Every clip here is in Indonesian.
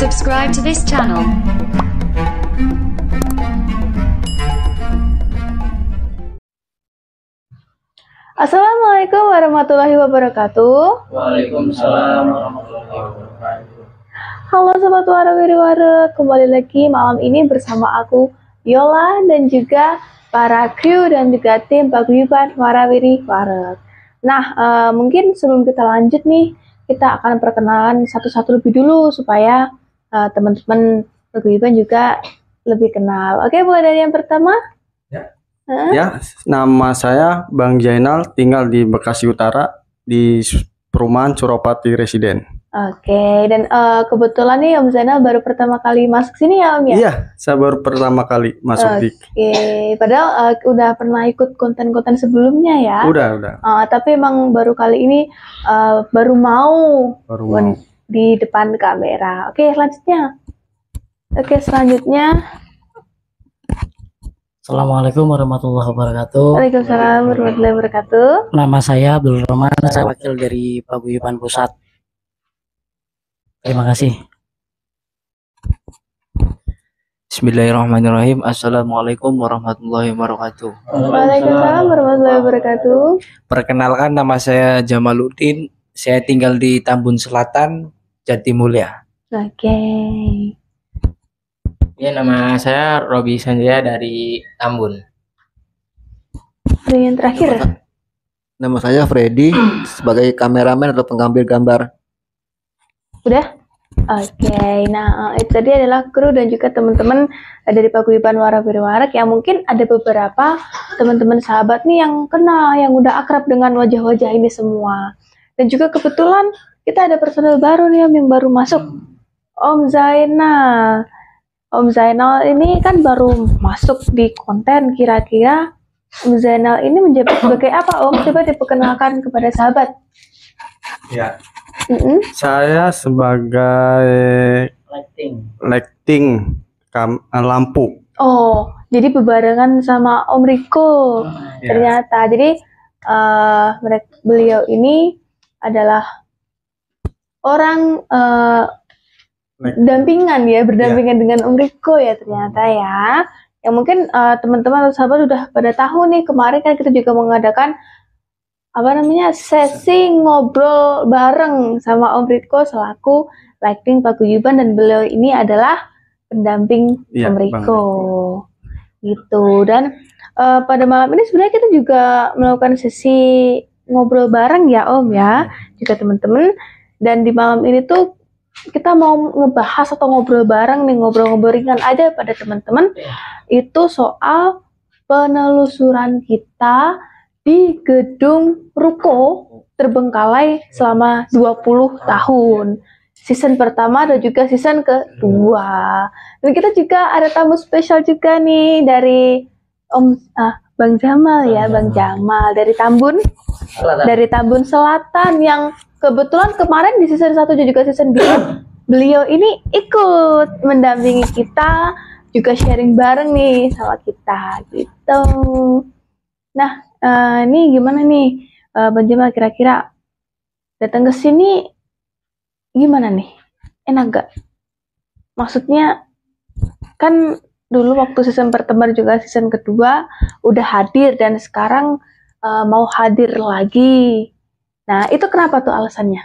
Subscribe to this channel. Assalamualaikum warahmatullahi wabarakatuh. Waalaikumsalam warahmatullahi wabarakatuh. Halo Sobat Warawiri Wareg, kembali lagi malam ini bersama aku Yola dan juga para kru dan juga tim paguyuban Warawiri Wareg. Nah, mungkin sebelum kita lanjut nih, kita akan perkenalan satu-satu lebih dulu supaya teman-teman paguyuban juga lebih kenal. Oke, mulai dari yang pertama. Ya, nama saya Bang Jainal, tinggal di Bekasi Utara di perumahan Suropati Residen. Oke, dan kebetulan nih Om Zainal baru pertama kali masuk sini ya Om ya? Iya, saya baru pertama kali masuk di. Oke, padahal udah pernah ikut konten-konten sebelumnya ya? Udah. Tapi emang baru kali ini baru mau di depan kamera. Oke, selanjutnya. Assalamualaikum warahmatullahi wabarakatuh. Waalaikumsalam warahmatullahi wabarakatuh. Nama saya Abdul Rahman, saya wakil dari Paguyuban Pusat. Terima kasih. Bismillahirrahmanirrahim. Assalamualaikum warahmatullahi wabarakatuh. Waalaikumsalam warahmatullahi wabarakatuh. Perkenalkan, nama saya Jamaluddin. Saya tinggal di Tambun Selatan, Jatimulya. Oke. Ya, nama saya Robi Sanjaya dari Tambun. Dan yang terakhir. Nama saya Freddy sebagai kameramen atau pengambil gambar. Udah? Oke, nah itu tadi adalah kru dan juga teman-teman dari Paguyuban Warawiri Wareg yang mungkin ada beberapa teman-teman sahabat nih yang kenal, yang udah akrab dengan wajah-wajah ini semua. Dan juga kebetulan kita ada personel baru nih Om yang baru masuk, Om Zainal. Om Zainal ini kan baru masuk di konten, kira-kira Om Zainal ini menjabat sebagai apa Om? Coba diperkenalkan kepada sahabat. Ya. Saya sebagai lighting lampu. Oh, jadi bebarengan sama Om Riko. Ternyata. Jadi beliau ini adalah orang berdampingan dengan Om Riko ya ternyata ya. Yang mungkin teman-teman atau sahabat udah pada tahu nih, kemarin kan kita juga mengadakan sesi ngobrol bareng sama Om Riko selaku lighting paguyuban, dan beliau ini adalah pendamping Om Riko. Gitu. Dan pada malam ini sebenarnya kita juga melakukan sesi ngobrol bareng ya Om ya, juga teman-teman. Dan di malam ini tuh kita mau ngebahas atau ngobrol bareng nih, ngobrol-ngobrol ringan aja pada teman-teman, itu soal penelusuran kita di gedung ruko terbengkalai selama 20 tahun. Season pertama dan juga season kedua. Dan kita juga ada tamu spesial juga nih dari Bang Jamal ya, Bang Jamal dari Tambun. Dari Tambun Selatan yang kebetulan kemarin di season 1 dan juga season 2 beliau ini ikut mendampingi kita, juga sharing bareng nih sama kita gitu. Nah, ini gimana nih Bang Jamal, kira-kira datang ke sini gimana nih? Enak gak? Maksudnya kan dulu waktu season pertama juga season kedua udah hadir dan sekarang mau hadir lagi. Nah, itu kenapa tuh alasannya?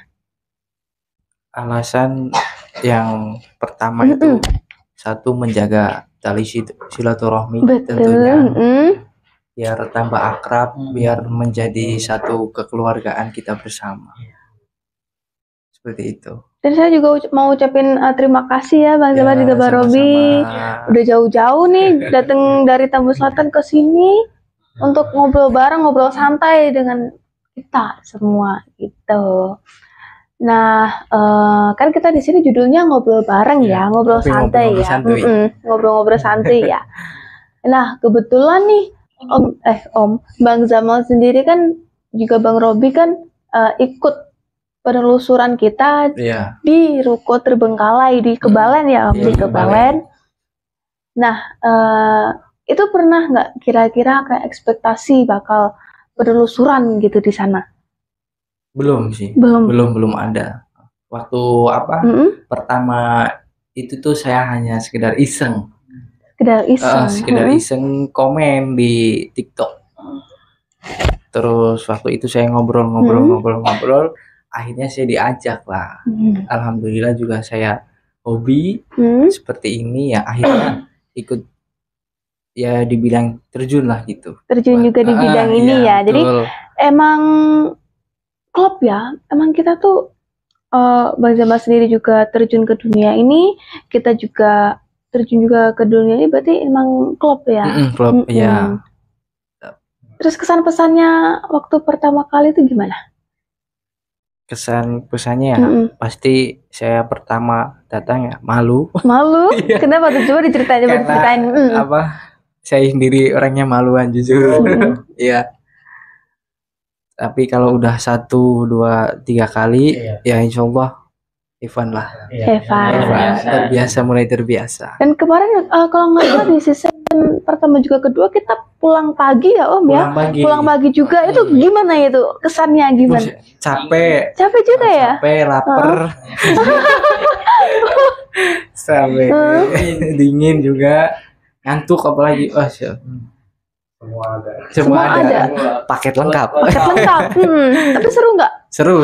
Alasan yang pertama itu satu, menjaga tali silaturahmi tentunya. Biar tambah akrab, biar menjadi satu kekeluargaan kita bersama. Seperti itu. Dan saya juga mau ucapin terima kasih ya Bang Jamal juga Bang Robi. Udah jauh-jauh nih datang dari Tambun Selatan ke sini untuk ngobrol bareng, ngobrol santai dengan kita semua gitu. Nah, kan kita di sini judulnya ngobrol bareng ya, ngobrol santai ya. Ngobrol-ngobrol santai ya. Nah, kebetulan nih Om Bang Jamal sendiri kan juga Bang Robi kan ikut penelusuran kita di Ruko Terbengkalai di Kebalen ya Om, di Kebalen. Nah, itu pernah nggak kira-kira kayak ekspektasi bakal penelusuran gitu di sana? Belum sih, belum ada. Waktu pertama itu tuh saya hanya sekedar iseng. Sekedar iseng komen di TikTok. Terus waktu itu saya ngobrol, akhirnya saya diajak lah. Alhamdulillah juga saya hobi seperti ini ya, akhirnya ikut ya dibilang terjun lah gitu. Terjun juga di bidang ini ya. Jadi emang klop ya. Emang kita tuh Bang Jamal sendiri juga terjun ke dunia ini, kita juga terjun juga ke dunia ini, berarti emang klop ya. Klop ya. Terus kesan pesannya waktu pertama kali itu gimana? Kesan pesannya ya pasti saya pertama datang ya malu. Kenapa tuh, coba diceritain. Saya sendiri orangnya maluan jujur. Iya. Tapi kalau udah 1, 2, 3 kali ya insya Allah Evan lah. Mulai terbiasa. Dan kemarin kalau nggak salah di season pertama juga kedua kita pulang pagi ya Om ya. Pulang pagi juga. Itu gimana itu kesannya gimana? Capek juga ya. Capek, lapar. Sampai dingin juga, ngantuk apalagi. Semua ada. Paket lengkap. Tapi seru nggak? Seru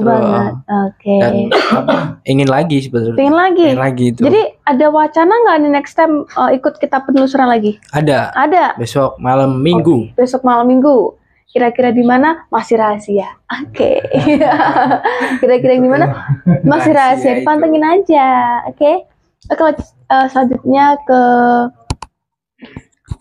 banget. Oke. Dan ingin lagi sebetulnya. Pengen lagi itu. Jadi ada wacana nggak nih next time ikut kita penelusuran lagi? Ada. Besok malam Minggu. Besok malam Minggu. Kira-kira di mana? Masih rahasia. Oke. Kira-kira di mana? Masih rahasia. Dipantengin aja. Oke. Kalau selanjutnya ke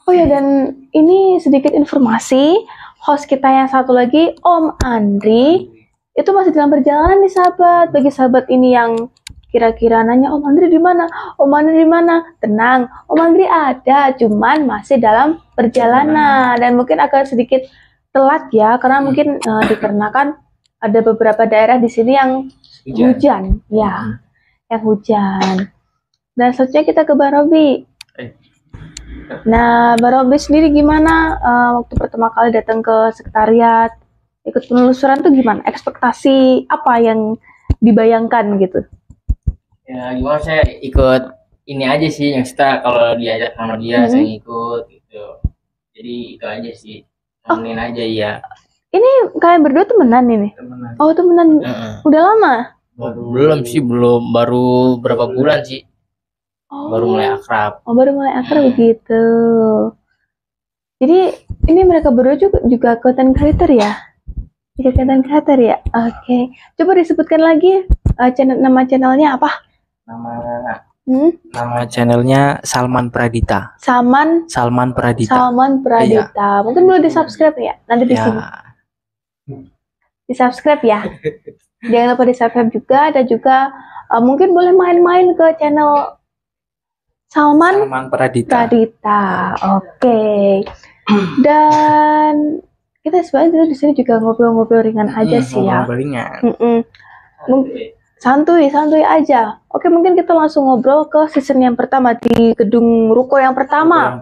dan ini sedikit informasi, host kita yang satu lagi, Om Andri, itu masih dalam perjalanan nih sahabat. Bagi sahabat ini yang kira-kira nanya, Om Andri di mana? Om Andri di mana? Tenang, Om Andri ada, cuman masih dalam perjalanan dan mungkin agak sedikit telat ya, karena mungkin dikarenakan ada beberapa daerah di sini yang hujan, yang hujan. Dan selanjutnya kita ke Bang Robi. Nah, Bang Robi sendiri gimana waktu pertama kali datang ke sekretariat, ikut penelusuran tuh gimana? Ekspektasi apa yang dibayangkan gitu? Ya gimana, saya ikut ini aja sih, yang kita kalau diajak sama dia saya ikut gitu. Jadi itu aja sih, nemenin aja ya. Ini kalian berdua temenan ini? Oh temenan, udah lama? Belum sih, baru berapa bulan sih. Baru mulai akrab. Baru mulai akrab begitu. Jadi ini mereka berdua juga content creator ya? Content creator ya? Oke. Coba disebutkan lagi nama channelnya apa? Nama channelnya Salman Pradita. Salman Pradita. Iya. Mungkin boleh di subscribe ya? Nanti di sini. Di subscribe ya. Jangan lupa di subscribe juga, dan juga mungkin boleh main-main ke channel Salman Pradita. Oke. Dan kita sebenarnya di sini juga ngobrol-ngobrol ringan aja sih ya. Santuy aja. Oke, mungkin kita langsung ngobrol ke season yang pertama di gedung Ruko yang pertama.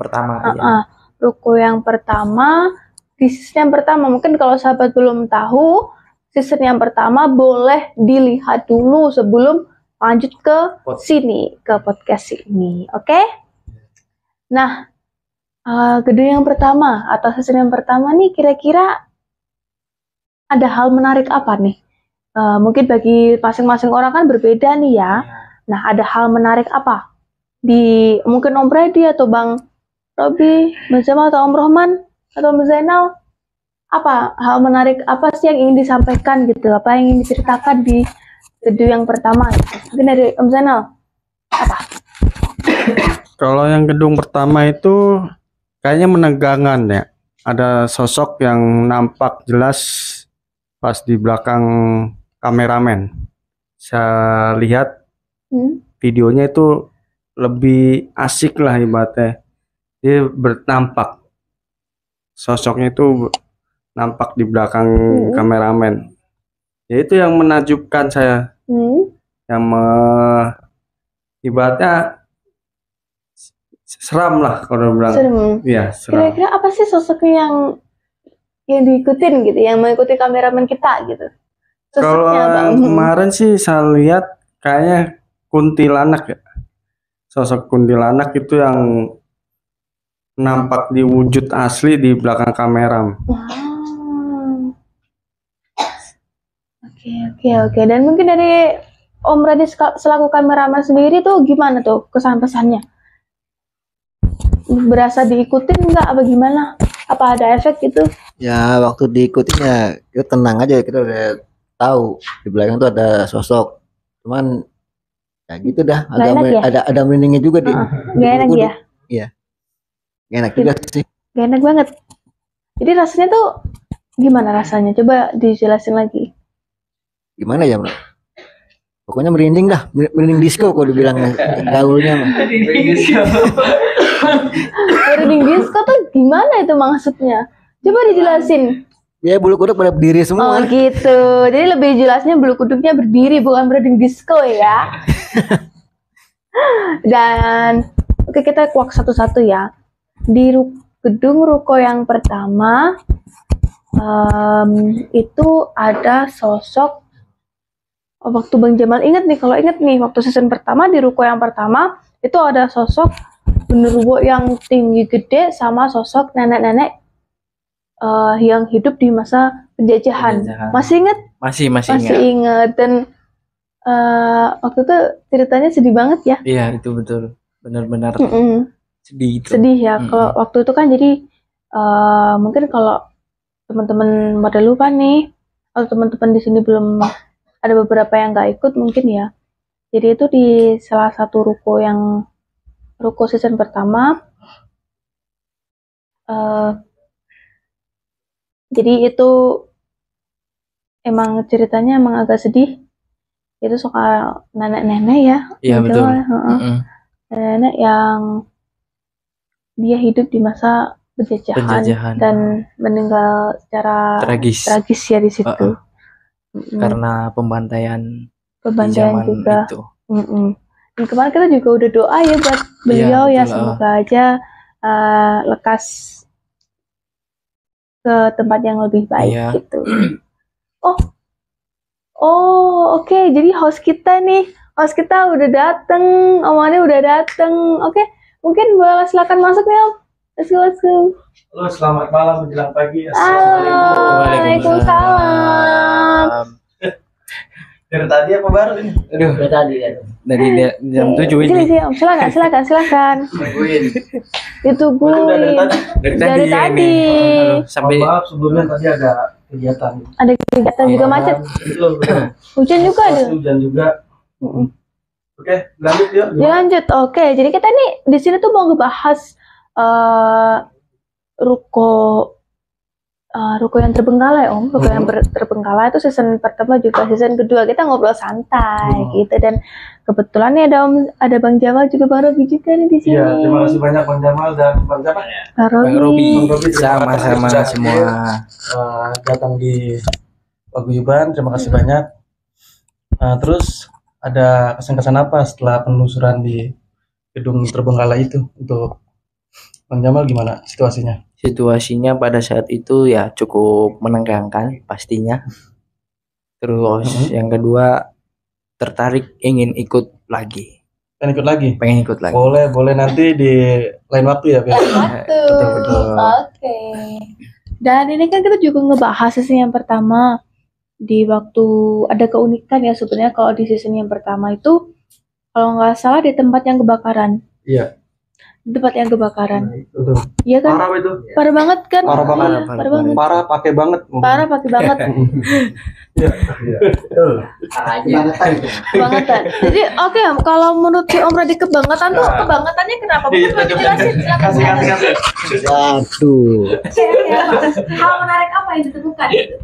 Ruko yang pertama. Di season yang pertama, mungkin kalau sahabat belum tahu, season yang pertama boleh dilihat dulu sebelum lanjut ke sini, ke podcast ini, oke? Nah, gedung yang pertama atau season yang pertama nih kira-kira ada hal menarik apa nih? Mungkin bagi masing-masing orang kan berbeda nih ya. Nah, ada hal menarik apa? Mungkin Om Freddy atau Bang Robi, Bang Jamal atau Om Rohman atau Om Zainal, apa hal menarik apa sih yang ingin disampaikan gitu? Apa yang ingin diceritakan di gedung yang pertama gitu. Mungkin dari Om Zainal apa? Kalau yang gedung pertama itu kayaknya menegangkan ya. Ada sosok yang nampak jelas pas di belakang kameramen. Saya lihat videonya itu lebih asik lah ibaratnya. Dia bernampak. Sosoknya itu nampak di belakang kameramen. Ya itu yang menakjubkan saya. Yang ibaratnya seram lah kalau bilang. Serem. Iya, seram. Kira-kira apa sih sosoknya yang diikutin gitu, yang mengikuti kameramen kita gitu? Kalau Sosoknya apa? kemarin sih saya lihat kayaknya kuntilanak ya. Sosok kuntilanak itu yang nampak di wujud asli di belakang kamera. Wow. Oke. Dan mungkin dari Om Radis selaku kameramen sendiri tuh gimana tuh kesan-pesannya? Berasa diikutin nggak apa gimana? Apa ada efek gitu? Ya waktu diikutin ya kita tenang aja, kita udah tahu di belakang tuh ada sosok. Cuman ya gitu dah, ada merindingnya juga di. Gak enak ya? Iya. Gak enak juga sih. Gak enak banget. Jadi rasanya tuh gimana rasanya? Coba dijelasin lagi. Gimana ya, Bro? Pokoknya merinding dah, merinding disco kalau dibilang gaulnya mah. Merinding disco tuh gimana itu maksudnya? Coba dijelasin. Ya bulu kuduk pada berdiri semua. Oh gitu. Jadi lebih jelasnya bulu kuduknya berdiri, bukan merinding disco ya. Dan oke, kita kuak satu-satu ya. Di gedung ruko yang pertama itu ada sosok waktu Bang Jamal ingat nih, kalau ingat nih waktu season pertama di ruko yang pertama itu ada sosok genderuwo yang tinggi gede sama sosok nenek-nenek yang hidup di masa penjajahan. Masih ingat? Masih ingat. Dan waktu itu ceritanya sedih banget ya. Iya, itu betul. Benar-benar sedih itu. Sedih ya. Kalau waktu itu kan jadi mungkin kalau teman-teman pada lupa nih, kalau teman-teman di sini belum ada beberapa yang nggak ikut mungkin ya. Jadi itu di salah satu ruko season pertama. Jadi itu emang ceritanya emang agak sedih. Itu soal nenek-nenek ya. Iya betul. Nenek yang dia hidup di masa penjajahan dan meninggal secara tragis ya di situ. Karena pembantaian juga. Itu. Dan kemarin kita juga udah doa ya buat beliau ya, semoga aja lekas ke tempat yang lebih baik gitu. Oke. Jadi host kita udah dateng, omongannya udah dateng. Oke, mungkin boleh silakan masuk nih Om. Let's go. Halo, selamat malam menjelang pagi. Waalaikumsalam. Dari tadi apa baru ini? Aduh, dari tadi ya. Dari jam 7 ini. Sini, Om. Silakan. Ditungguin. Dari tadi. Sampai maaf sebelumnya tadi ada kegiatan. Ada kegiatan juga macet. Hujan juga ada. Hujan juga. Oke, lanjut yuk. Lanjut. Oke, jadi kita nih di sini tuh mau ngebahas ruko yang terbengkalai Om. Ruko yang terbengkalai itu season pertama juga season kedua kita ngobrol santai gitu, dan kebetulan nih ada Bang Jamal juga, Bang Robi juga nih di sini. Iya, terima kasih banyak Bang Jamal dan Bang Robi. Sama-sama semua datang di Paguyuban. Terima kasih banyak. Terus ada kesan-kesan apa setelah penelusuran di gedung terbengkalai itu untuk Bang Jamal, gimana situasinya? Situasinya pada saat itu ya cukup menegangkan pastinya. Terus yang kedua tertarik ingin ikut lagi. Pengen ikut lagi. Boleh nanti di lain waktu ya. Betul. Oke. Dan ini kan kita juga ngebahas season yang pertama. Di waktu ada keunikan ya sebenarnya kalau di season yang pertama itu, kalau nggak salah di tempat yang kebakaran. Iya. di tempat yang kebakaran. Itu. Iya kan? Parah itu. Parah banget kan? Parah banget. Iya, parah banget. Parah pakai banget. Parah pakai banget. Iya. Kebangetan. Jadi oke, kalau menurut si Om Radi kebangetan tuh kebangetannya kenapa? Mungkin boleh dijelasin, silakan. Waduh. Hal menarik apa yang ditemukan gitu?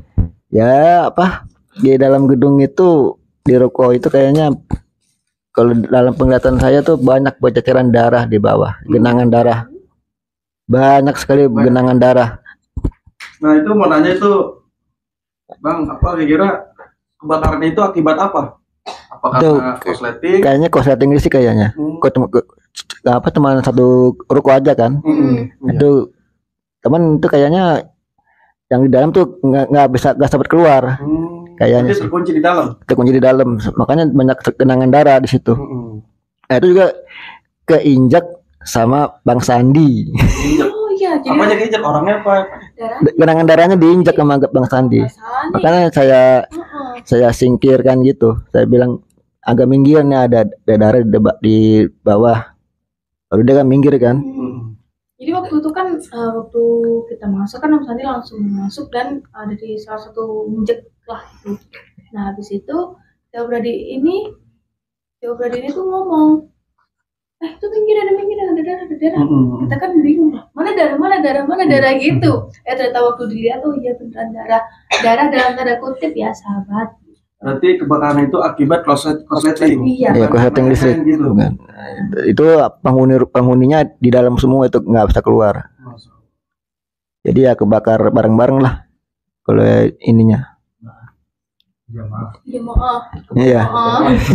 Ya apa? Di dalam gedung itu di ruko itu kayaknya kalau dalam penglihatan saya tuh banyak berceceran darah di bawah, genangan darah. Banyak sekali genangan darah. Nah itu mau nanya itu, Bang, apa kira-kira kebakaran itu akibat apa? Apa Itu karena korsleting? kayaknya korsleting sih kayaknya. Apa cuma satu ruko aja kan? Itu teman itu kayaknya yang di dalam tuh nggak sempat keluar. Kayaknya Jadi terkunci di dalam. terkunci di dalam, makanya banyak genangan darah di situ. Nah, itu juga keinjak sama Bang Sandi. Oh iya, jadi Apa jadi injak orangnya apa? Genangan darahnya diinjak sama Bang Sandi. Makanya saya singkirkan gitu. Saya bilang agak minggir nih, ada darah di bawah. Lalu dia kan minggir kan. Jadi waktu itu kan waktu kita masuk kan Om Sandi langsung masuk dan ada di salah satu injek lah gitu. Nah habis itu Tio Brady ini tuh ngomong, itu minggir ada darah. Kita kan bingung lah, mana darah gitu. Ternyata waktu dilihat, oh iya beneran darah dalam tanda kutip ya sahabat. Berarti kebakaran itu akibat korsleting. Iya. Ya korsleting listrik. Gitu. Bukan. Itu penghuninya di dalam semua itu nggak bisa keluar. Jadi ya kebakar bareng-bareng lah kalau ininya. Ya maaf. Iya.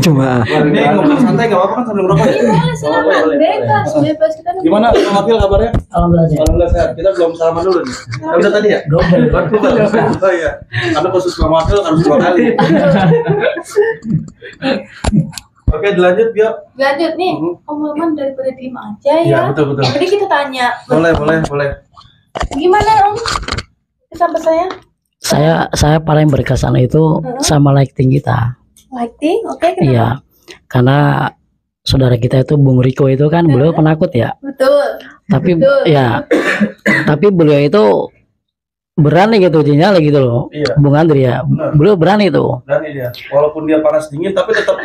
Cuma Ini ngobrol santai nggak apa-apa kan sambil ngerokok? Iya boleh silakan, bebas kita nunggu. Gimana Bang Apil kabarnya? Alhamdulillah. Sehat. Kita belum salaman dulu nih. Udah tadi ya? Oh iya. Karena khusus Bang Apil harus 2 kali. Oke, dilanjut Bio. Lanjut nih, Om Maman daripada diem aja ya. Iya, betul. Jadi kita tanya. Boleh. Gimana Om? Sampai Saya paling berkesan itu sama lighting kita. lighting, oke kenapa? Iya. Karena saudara kita itu Bung Riko itu kan beliau penakut ya. Betul. Tapi Betul. ya tapi beliau itu berani gitu nyala gitu loh. Iya. Bung Andri ya. Benar. Beliau berani tuh. Berani dia. Walaupun dia panas dingin tapi tetap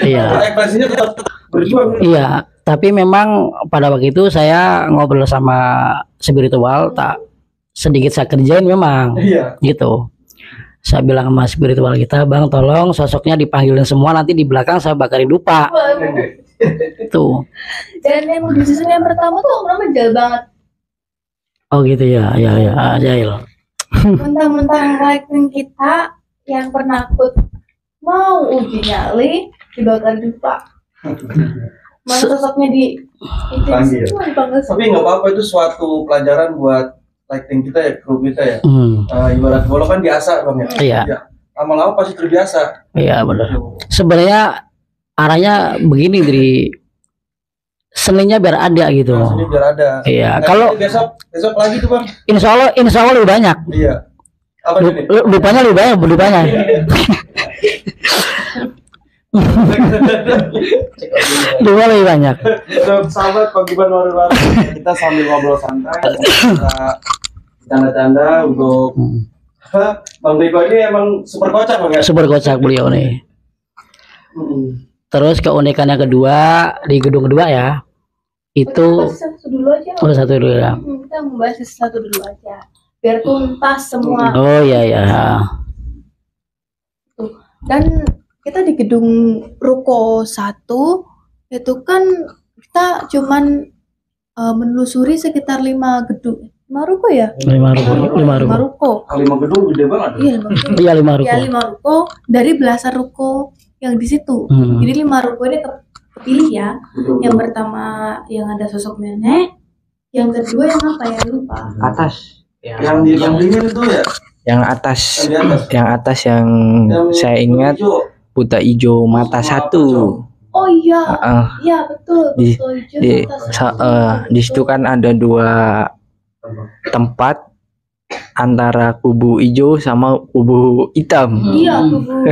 Iya. ekspresinya tetap berjuang. Iya, tapi memang pada waktu itu saya ngobrol sama spiritual, tak sedikit saya kerjain memang Iya. gitu. Saya bilang sama spiritual kita, Bang tolong sosoknya dipanggilin semua, nanti di belakang saya bakarin dupa. Tuh. Dan yang di season yang pertama tuh Om Rama jauh banget. Oh gitu ya, Jail. Mentang-mentang lighting kita yang penakut mau uji nyali dibakar dupa. Mana sosoknya Panggil. dipanggil Tapi nggak apa-apa, itu suatu pelajaran buat lighting kita ya, kru kita ya. Ibarat bola kan biasa Bang ya. Iya. Ya. Lama-lama pasti terbiasa. Iya benar. Sebenarnya arahnya begini dari seninya biar ada gitu. Nah, sini biar ada. Iya, Nah, kalau- besok lagi tuh Bang. Insya Allah lebih banyak. Iya. Apa ini? Lupanya lebih banyak. Dua lebih banyak. Sahabat Pak Giban baru kita sambil ngobrol santai, kita canda-canda untuk Bang Riko ini emang super kocak Bang ya. Super kocak beliau nih. Terus keunikannya kedua di gedung kedua ya, itu satu dulu aja. satu dulu ya. Kita membahas satu dulu aja biar tuntas semua. Oh iya ya. Dan kita di gedung Ruko 1 itu kan kita cuman menelusuri sekitar 5 gedung. 5 ruko ya? 5 ruko. 5 gedung gede banget. Iya 5 gedung. Iya 5 ruko. Ya 5 ruko dari belasan ruko yang di situ. Jadi 5 ruko ini kepilih ya. Yang pertama yang ada sosok nenek, yang kedua yang apa ya lupa. Atas. Yang dingin itu ya. Yang atas. Yang atas yang saya ingat hijau. buta ijo mata satu. Oh iya, iya betul. Di- betul, hijau Di atas satu. di situ kan ada 2 tempat antara kubu hijau sama kubu hitam. Iya kubu.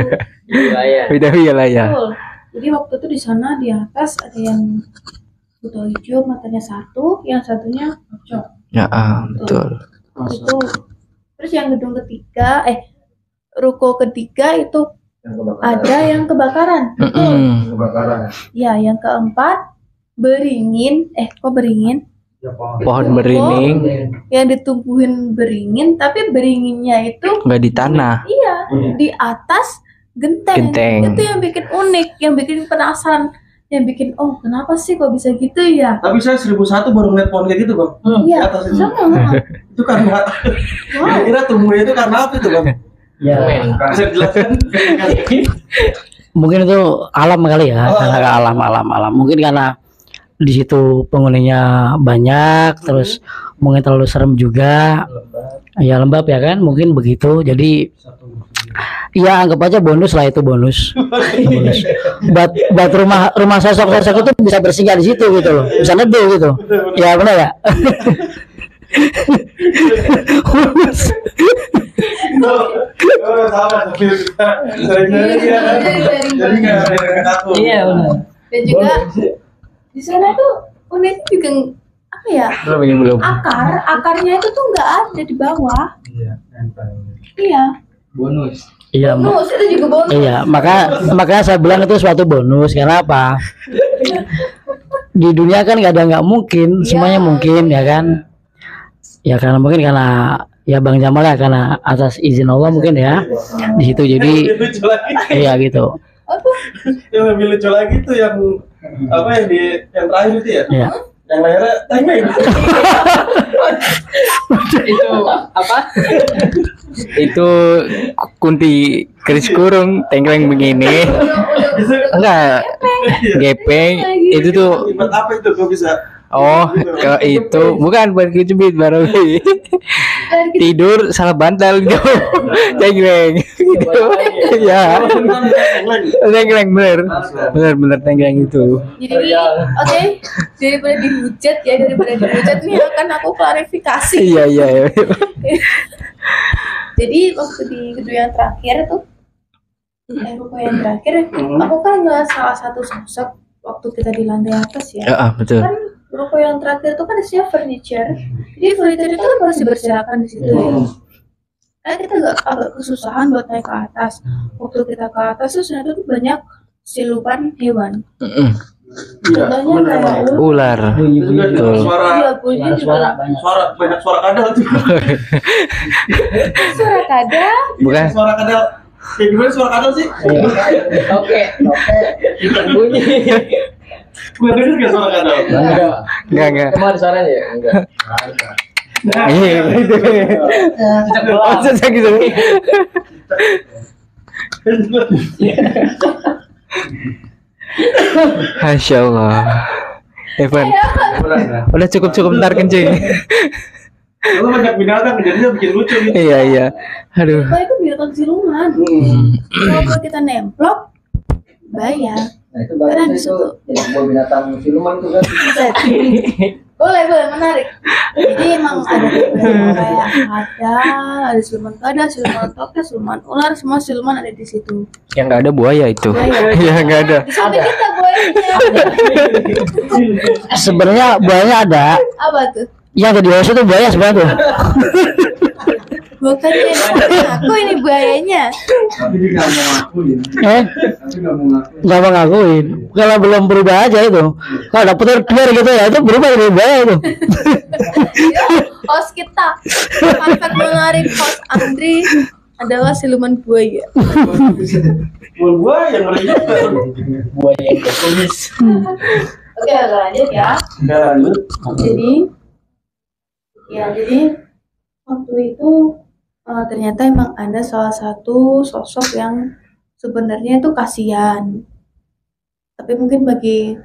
Beda wilayah. Betul. Jadi waktu itu di sana di atas ada yang buto hijau, matanya satu, yang satunya pocong. Ya, betul. Itu. Terus yang gedung ketiga, ruko ketiga itu ada yang kebakaran. Ya, yang keempat beringin. Kok beringin? Pohon beringin Yang ditumbuhin beringin, tapi beringinnya itu nggak di tanah. Iya, di atas genteng. Itu yang bikin unik, yang bikin penasaran, yang bikin kenapa sih kok bisa gitu ya? Tapi saya 1001 baru ngeliat pohon kayak gitu, Bang. Iya, Di atas itu. sama. Itu karena kira-kira tumbuhnya itu karena apa itu, Bang? Ya. Bisa dijelaskan? Mungkin itu alam kali ya, karena alam. Mungkin karena di situ penghuninya banyak, terus mungkin terlalu serem juga. Ya lembab ya kan, mungkin begitu. Jadi ya anggap aja bonus lah, itu bonus. Buat rumah sosok-sosok itu bisa bersinggah di situ gitu loh, bisa neduh gitu. Ya benar ya. Iya benar. Dan juga di sana tuh unik juga apa ya? Belum. Akarnya itu tuh nggak ada di bawah. Iya. Bonus. Iya, Bonus itu juga bonus. iya, makanya saya bilang itu suatu bonus. Karena apa? Di dunia kan nggak mungkin, semuanya mungkin ya kan? Ya karena mungkin karena ya Bang Jamal ya, karena atas izin Allah mungkin ya di situ. Jadi Lucu lagi. iya gitu. Yang lebih lucu lagi tuh yang apa yang terakhir itu ya? Iya. Yang layarnya tengeng. Itu apa? Itu kunti keris kurung tengkleng begini. Enggak, gepeng. Itu tuh Buat apa itu kok bisa? ke itu bukan buat kejepit baru tidur salah bantal gitu. Tengkleng gitu. Ya. Tengkleng bener tengkleng itu. Jadi oke, daripada dihujat nih akan aku klarifikasi. Iya. Jadi waktu di gedung yang terakhir tuh, ruko yang terakhir, aku kan nggak salah satu sosok waktu kita di lantai atas ya. Betul. Kan ruko yang terakhir tuh kan isinya furniture. Jadi furniture itu kan harus dibersihkan di situ ya. Karena kita agak kesusahan buat naik ke atas. Waktu kita ke atas tuh ternyata tuh banyak siluman hewan. Contohnya kayak Ular. Betul. Iya, bunyi juga. Banyak suara kadal tuh. Suara kadal. Bukan. Suara kadal. Kayak gimana suara kadal sih? Oke. Bunyi. Gue denger gak suara kadal? Enggak. Emang ada suaranya ya? Enggak. Iya. Cocok gitu. Masya Allah. Evan, udah cukup ntar kencing. Kalau banyak binatang jadinya bikin lucu gitu. Iya. Aduh. Apa itu binatang siluman? Kalau kita nemplok, bayar. Nah, itu Karena bahkan di itu situ binatang siluman itu kan. boleh menarik. Jadi emang ada kayak ada siluman kadal, siluman toke, siluman ular, semua siluman ada di situ. Yang nggak ada buaya itu. Buaya. Iya nggak ada. Di samping kita buayanya. Sebenarnya buayanya ada. Apa tuh? Yang jadi host itu buaya sebenarnya tuh. Bukannya aku ini buayanya. Tapi dia nggak mau ngakuin. Nggak mau ngakuin. Kalau belum berubah aja itu. Kalau udah putar gitu ya, itu berubah jadi buaya itu. Host kita, fun fact menarik, host Andri adalah siluman buaya. Buat gua yang ngeri juga. Buaya yang tulis. Oke, lanjut ya. Udah lanjut. Jadi waktu itu ternyata emang ada salah satu sosok yang sebenarnya itu kasihan. Tapi mungkin bagi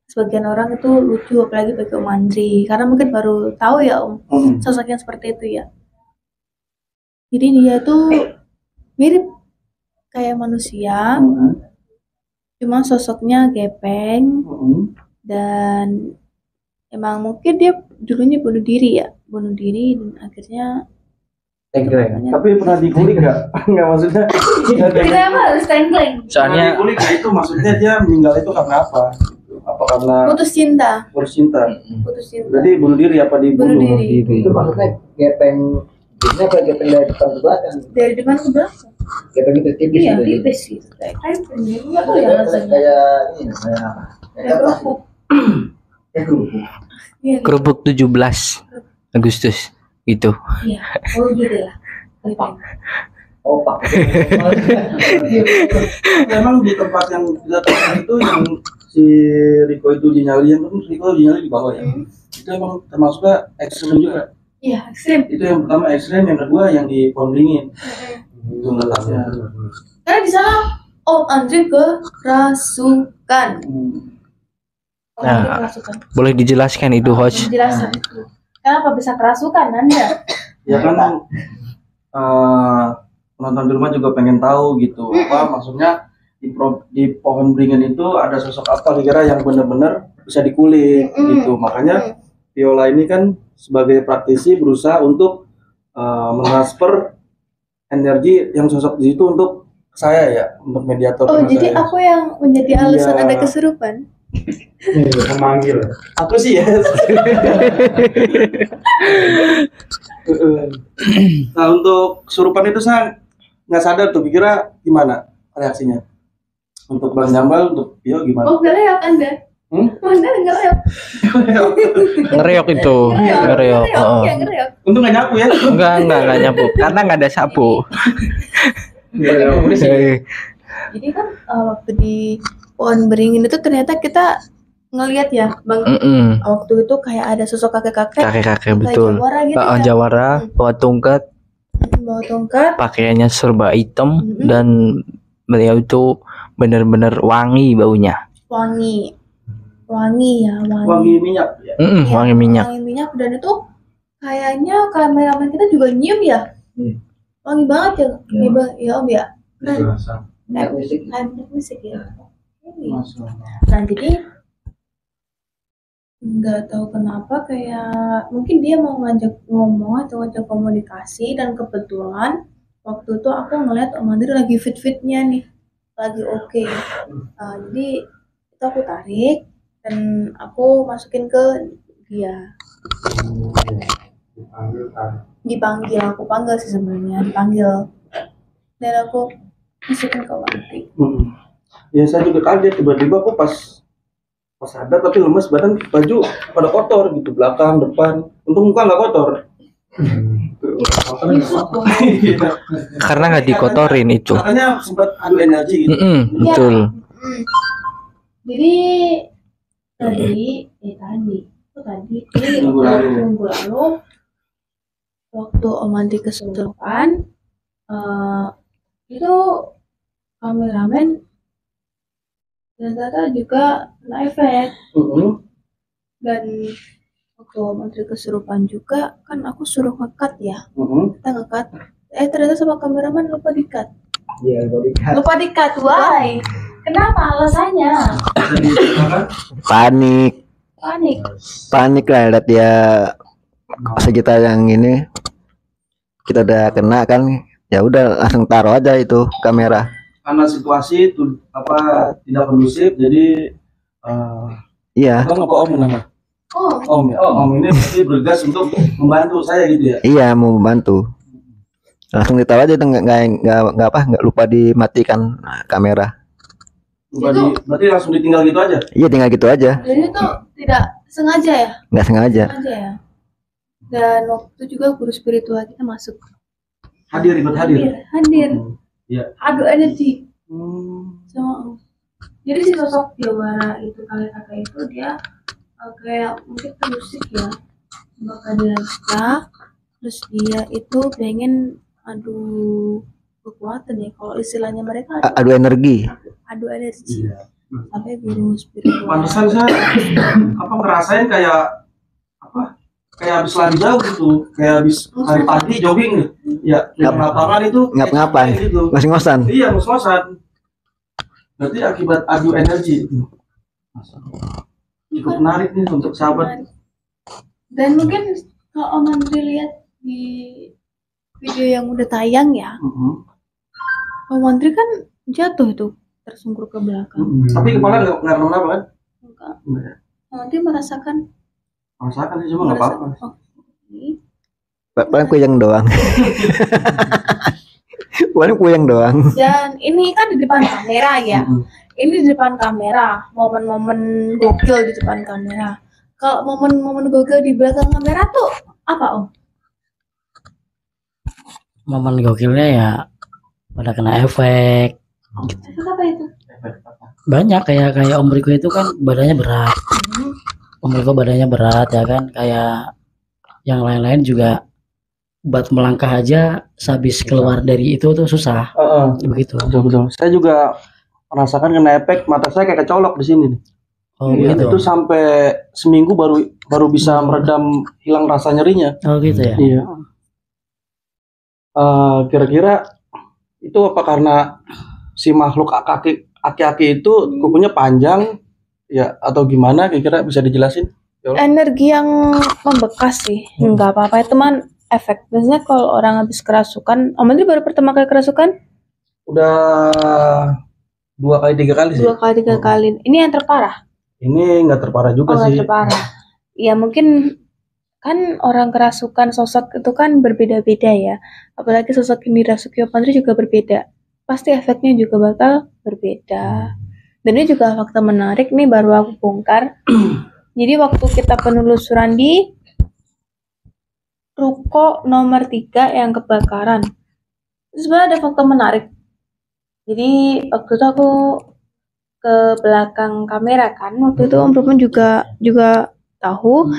sebagian orang itu lucu, apalagi bagi Om Andri, karena mungkin baru tahu ya Om sosok yang seperti itu ya. Jadi dia tuh mirip kayak manusia, cuma sosoknya gepeng dan emang mungkin dia dulunya bunuh diri dan akhirnya Tapi pernah dikulik nggak? Nggak maksudnya. kenapa harus tengkleng? Soalnya Dikulik nggak itu maksudnya dia meninggal itu karena apa? Apa karena Putus cinta. putus cinta? Putus cinta. Jadi bunuh diri apa dibunuh? Bunuh diri. Itu maksudnya gepeng, ini apa gepeng dari depan ke belakang? Dari depan ke belakang. Gepeng itu tipis Iya, gitu. tipis gitu. Kayak nggak tahu ya rasanya. Kayak ini, kayak apa? Kayak kerupuk. Kayak kerupuk. Iya, gitu. Kerupuk 17 Agustus gitu. Iya. Oh gitu lah. Kerupuk. Opak. Memang di tempat yang kita temukan itu yang si Riko itu dinyali, kan Riko dinyali di bawah ya. Itu emang termasuknya ekstrim juga. Iya, ekstrim. Itu yang pertama ekstrim, yang kedua yang di pohon beringin. Itu letaknya. Karena di sana Om Andre kerasukan. Om Andre Nah. kerasukan. Boleh dijelaskan itu host? Penjelasan itu. Kenapa bisa kerasukan Anda? Ya kan penonton di rumah juga pengen tahu gitu apa maksudnya di pohon beringin itu ada sosok apa kira yang benar-benar bisa dikulik gitu. Makanya Viola ini kan sebagai praktisi berusaha untuk mentransfer energi yang sosok di situ untuk saya ya, untuk mediator. Oh, sama jadi saya. aku yang menjadi alasan Iya. Anda kesurupan? Memanggil aku sih ya. Nah, untuk kesurupan itu saya nggak sadar tuh, kira gimana reaksinya untuk Bang Jambal, untuk Pio gimana? Oh, nggak reok Anda? Anda nggak reok? Ngereok itu, ngereok. Oh. Ya, ngereok. Untung nggak nyapu ya. Enggak nyapu karena nggak ada sapu. Jadi kan waktu di pohon beringin itu ternyata kita ngelihat ya, Bang. Waktu itu kayak ada sosok kakek-kakek. Kakek-kakek kayak betul. jawara gitu ya. Jawara bawa tongkat, Bawa tongkat. pakaiannya serba hitam dan beliau itu benar-benar wangi baunya. Wangi ya, Wangi minyak ya. Iya, Wangi minyak. Wangi minyak, dan itu kayaknya kameramen kita juga nyium ya. Wangi banget ya, ya Bang, ya Om ya. Kayak musik ya. Nah, jadi nggak tahu kenapa kayak mungkin dia mau ngajak ngomong atau ngajak komunikasi, dan kebetulan waktu itu aku ngeliat Om Andri lagi fit-fitnya nih, lagi oke. Jadi itu aku tarik dan aku masukin ke dia. Aku panggil sih sebenarnya, dipanggil, dan aku masukin ke Om Andri. Ya saya juga kaget, tiba-tiba aku pas sadar tapi lemes, badan, baju pada kotor gitu, belakang depan, untung muka nggak kotor. Karena nggak dikotorin itu. Makanya sempat adu energi gitu. Betul. Jadi Minggu lalu waktu Om Andri kesurupan, itu kameramen ternyata juga kena efek. Dan waktu Om Andri kesurupan juga kan aku suruh nge-cut ya. Kita nge-cut, ternyata sama kameramen lupa di-cut. Iya, Lupa di-cut, why? Kenapa alasannya? Panik lah lihat dia sekitar yang ini, kita udah kena kan, ya udah langsung taruh aja itu kamera. Karena situasi itu tidak kondusif, jadi Iya. Bang apa Om nama? Oh, Om ya. Om ini berarti bergas untuk membantu saya gitu ya. Iya, mau membantu. Langsung ditaruh aja, itu nggak lupa dimatikan kamera. Berarti langsung ditinggal gitu aja. Iya, tinggal gitu aja. jadi itu tidak sengaja ya? Nggak sengaja. Sengaja ya. Dan waktu itu juga guru spiritual kita masuk. Ikut hadir. Iya. Adu energi sama. Jadi si sosok Jawara itu, kakek-kakek itu dia kayak mungkin terusik ya, bakal kita. Terus dia itu pengen adu kekuatan ya, kalau istilahnya mereka Adu energi. adu energi. Sampai guru spiritual. Pantesan saya ngerasain kayak habis lari jauh gitu, kayak habis hari pagi jogging nih. Ya, di lapangan itu Ngap-ngapan. gitu. Ngos-ngosan. Iya, ngos-ngosan. Berarti akibat adu energi itu. Cukup menarik nih untuk sahabat. Dan mungkin kalau Om Andri lihat di video yang udah tayang ya, Om Andri kan jatuh tuh, tersungkur ke belakang. Tapi kepala nggak kenapa kan? Enggak. Enggak. Nanti merasakan Merasakan sih cuma nggak apa-apa. Oh, oke. Paling kuyang doang. Paling kuyang doang. Dan ini kan di depan kamera ya. Ini di depan kamera, momen-momen gokil di depan kamera. Kalau momen-momen gokil di belakang kamera tuh apa, Om? Momen gokilnya ya pada kena efek. Efek apa itu? Banyak kayak Om Riko itu kan badannya berat. Om Riko badannya berat ya kan, kayak yang lain-lain juga buat melangkah aja sehabis keluar dari itu tuh susah. Begitu. Betul. Saya juga merasakan kena efek, mata saya kayak kecolok di sini nih. Oh Iya, gitu. itu sampai seminggu baru bisa meredam hilang rasa nyerinya. Oh gitu ya. Iya. Kira-kira itu apa karena si makhluk aki-aki itu kukunya panjang ya atau gimana? Kira-kira bisa dijelasin? Energi yang membekas sih. Enggak apa-apa, itu man efek. Biasanya kalau orang habis kerasukan, Om Andri baru pertama kali kerasukan? Udah 2 kali 3 kali sih. 2 kali 3 kali. Ini yang terparah? Ini nggak terparah juga nggak sih. terparah. Ya mungkin kan orang kerasukan sosok itu kan berbeda-beda ya. Apalagi sosok yang dirasuki Om Andri juga berbeda. Pasti efeknya juga bakal berbeda. Dan ini juga fakta menarik nih baru aku bongkar. Jadi waktu kita penelusuran di ruko nomor 3 yang kebakaran, sebenarnya ada fakta menarik. Jadi waktu itu aku ke belakang kamera kan, waktu itu Om Rupen juga tahu.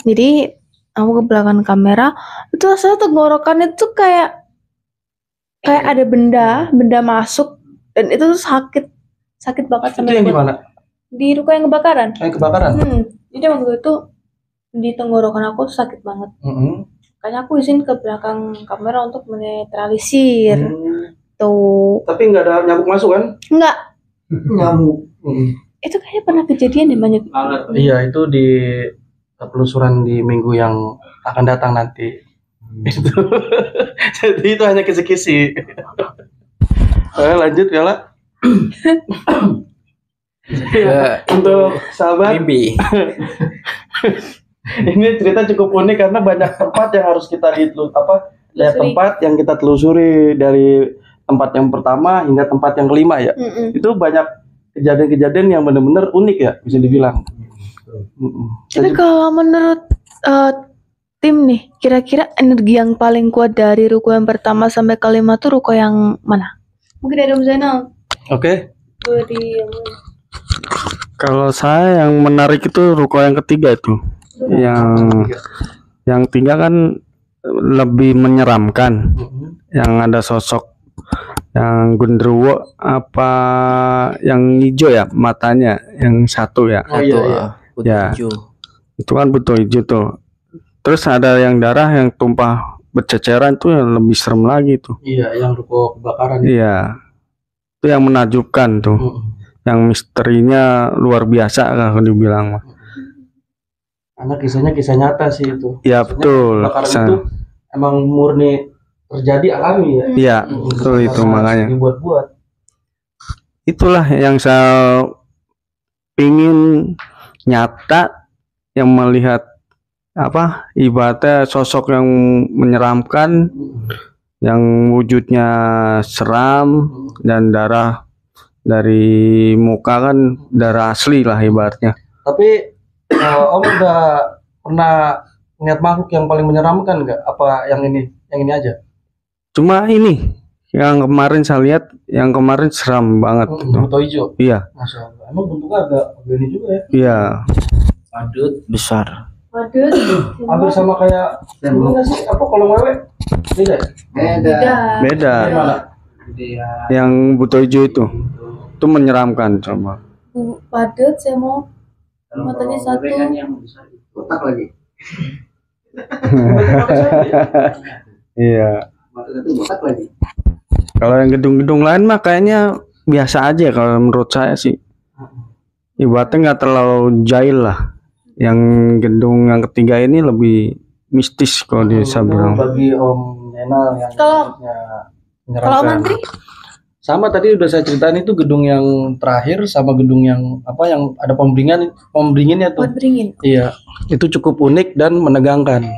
Jadi aku ke belakang kamera, itu rasanya tenggorokan itu kayak ada benda masuk, dan itu tuh sakit banget Itu yang gimana? Di ruko yang kebakaran. Yang kebakaran? Jadi waktu itu di tenggorokan aku tuh sakit banget. Makanya aku izin ke belakang kamera untuk menetralisir. Tuh. Tapi nggak ada nyamuk masuk kan? Enggak. Nyamuk. Itu kayaknya pernah kejadian deh banyak. Iya, itu di penelusuran di minggu yang akan datang nanti. Jadi itu hanya kisi-kisi. Lanjut ya lah. Untuk sahabat Mimpi. ini cerita cukup unik karena banyak tempat yang harus kita lihat tempat yang kita telusuri dari tempat yang pertama hingga tempat yang kelima ya. Itu banyak kejadian-kejadian yang benar-benar unik ya bisa dibilang. Tapi kalau menurut tim nih, kira-kira energi yang paling kuat dari ruko yang pertama sampai kelima tuh ruko yang mana? Mungkin dari Om Zainal. Oke. Kalau saya yang menarik itu ruko yang ketiga itu. Yang 3 kan lebih menyeramkan. Yang ada sosok yang genderuwo apa yang hijau ya matanya, yang satu ya. Ya. Itu kan butuh hijau tuh. Terus ada yang darah yang tumpah berceceran tuh yang lebih serem lagi tuh. Iya, yang ruko kebakaran. Iya. Itu yang menakjubkan tuh. Yang misterinya luar biasa kalau dibilang mah. Karena kisahnya kisah nyata sih itu. Iya betul. Kebakaran itu emang murni terjadi alami ya. Iya betul itu makanya. Dibuat-buat. Itulah yang saya pingin nyata, yang melihat ibaratnya sosok yang menyeramkan, yang wujudnya seram dan darah dari muka kan darah asli lah ibaratnya. Tapi Om udah pernah lihat makhluk yang paling menyeramkan nggak? Apa yang ini aja? Cuma ini yang kemarin saya lihat, yang kemarin seram banget. Buto hijau. Iya. Masya Allah. Emang bentuknya agak begini juga ya? Iya. Padut besar. Padut. Hampir sama kayak nggak sih? Apa kolong wewe? Beda. Beda. Yang buto hijau itu menyeramkan coba. Padut saya mau matanya satu. Kotak lagi. Iya. Kotak lagi. Kalau yang gedung-gedung lain mah kayaknya biasa aja kalau menurut saya sih. Ibaratnya nggak terlalu jahil lah. Yang gedung yang ketiga ini lebih mistis kalau dia bilang. Bagi Om Zainal yang Kalau Menteri? Sama tadi udah saya ceritain itu gedung yang terakhir sama gedung yang apa yang ada pemberinginnya tuh. Buat beringin. Iya, itu cukup unik dan menegangkan.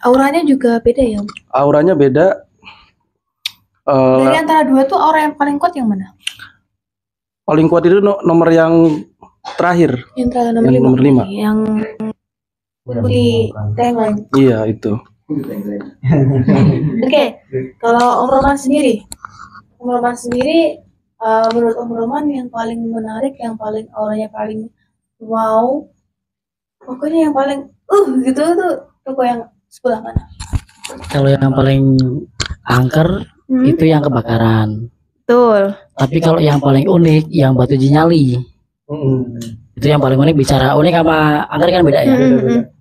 Auranya juga beda ya. Auranya beda. Dari antara dua tuh aura yang paling kuat yang mana? Paling kuat itu nomor yang terakhir. Yang terakhir nomor Yang 5. nomor 5. Yang beli tagline. Iya itu. Oke, kalau Om Roman sendiri, menurut Om Roman yang paling menarik, yang paling auranya paling wow, pokoknya yang paling gitu tuh toko yang sebelah mana? Kalau yang paling angker itu yang kebakaran. Betul. Tapi kalau yang paling unik yang batu jinyali. Itu yang paling unik. Bicara unik sama angker kan beda ya.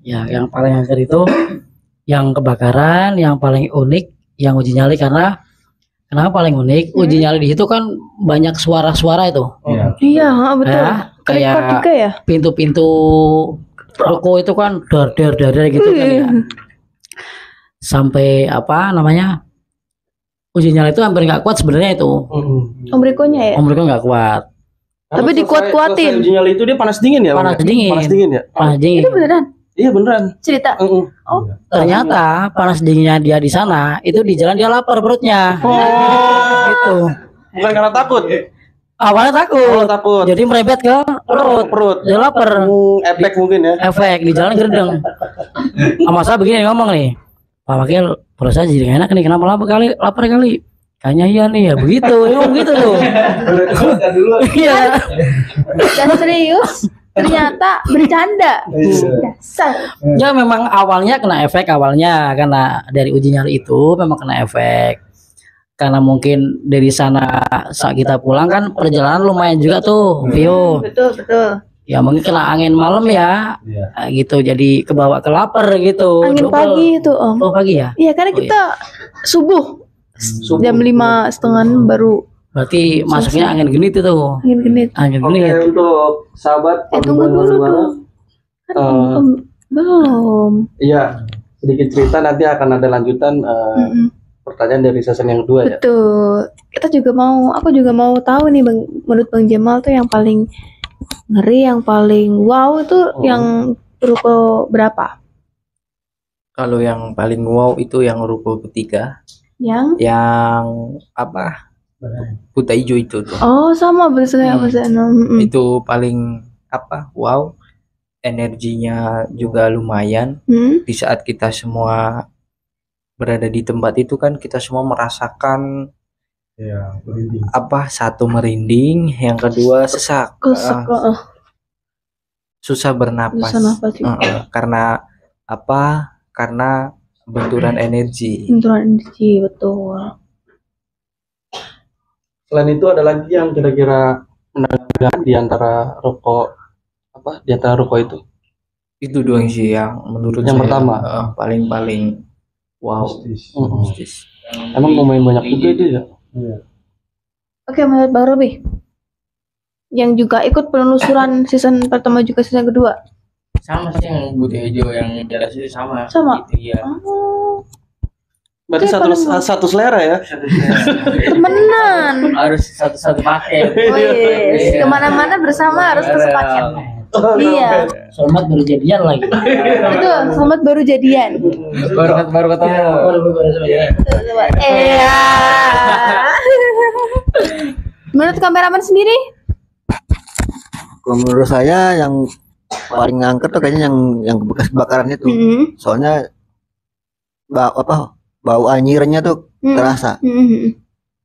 Ya, yang paling angker itu yang kebakaran, yang paling unik yang uji nyali. Karena kenapa paling unik? Uji nyali di situ kan banyak suara-suara itu. Iya, betul. Ya, kayak Record juga ya. pintu-pintu ruko itu kan dar gitu kan ya. Sampai apa namanya? Uji nyali itu hampir nggak kuat sebenarnya itu. Om Rikonya ya. Om mereka nggak kuat. Tapi dikuat-kuatin. Uji nyali itu dia panas dingin ya? Panas dingin. Panas dingin ya? Panas dingin. Itu beneran Iya beneran. cerita. Ternyata panas dinginnya dia di sana itu di jalan dia lapar perutnya. Gitu. Bukan karena takut. Awalnya takut. Takut. Jadi merembet ke perut. Dia lapar. Efek mungkin ya. Efek di jalan gerdeng. Sama saya begini ngomong nih. Pak Wakil, perut saya jadi nggak enak nih. Kenapa lapar kali? Kayaknya iya nih ya. Begitu. Begitu tuh. Iya. Dan serius, ternyata bercanda. Dasar. Ya memang awalnya kena efek awalnya karena dari uji nyali itu memang kena efek. Karena mungkin dari sana saat kita pulang kan perjalanan lumayan juga tuh, Vio. Betul. Ya mungkin kena angin malam ya, gitu. Jadi kebawa ke lapar gitu. Angin Double. pagi itu Om. Oh pagi ya. Iya, karena kita subuh jam 5:30 baru Berarti masuknya angin genit itu. angin genit. Angin Oke, genit. untuk sahabat Tunggu dulu dong. Kan belum. Iya, sedikit cerita nanti akan ada lanjutan pertanyaan dari season yang kedua ya. Betul. Aku juga mau tahu nih Bang, menurut Bang Jamal tuh yang paling ngeri, yang paling wow itu yang ruko berapa? Kalau yang paling wow itu yang ruko ketiga, Yang apa? Buta hijau itu tuh. oh sama berarti Mas Eno. Itu paling apa? Wow. Energinya juga lumayan. Di saat kita semua berada di tempat itu kan kita semua merasakan apa? Satu merinding, yang kedua sesak. Susah bernapas. Susah nafas juga. Karena apa? Karena benturan energi. Benturan energi, betul. Selain itu ada lagi yang kira-kira menegangkan di antara ruko itu. Itu doang sih yang menurut Yang saya pertama. paling wow. Mistis. Emang lumayan banyak juga itu ya. Oke, menurut Bang Robi yang juga ikut penelusuran season pertama juga season kedua. Sama sih yang Buta Hijau yang jelas itu sama. Sama? Gitu, ya. Berarti satu selera ya. Temenan. Harus satu-satu paket. Wih, kemana-mana bersama harus sepaket. Iya, Selamat baru jadian lagi. betul. Selamat baru jadian. baru ketemu. Iya. Menurut kameramen sendiri? Kalau menurut saya yang paling ngangker tuh kayaknya yang bekas kebakaran itu. Soalnya bau anyirnya tuh terasa.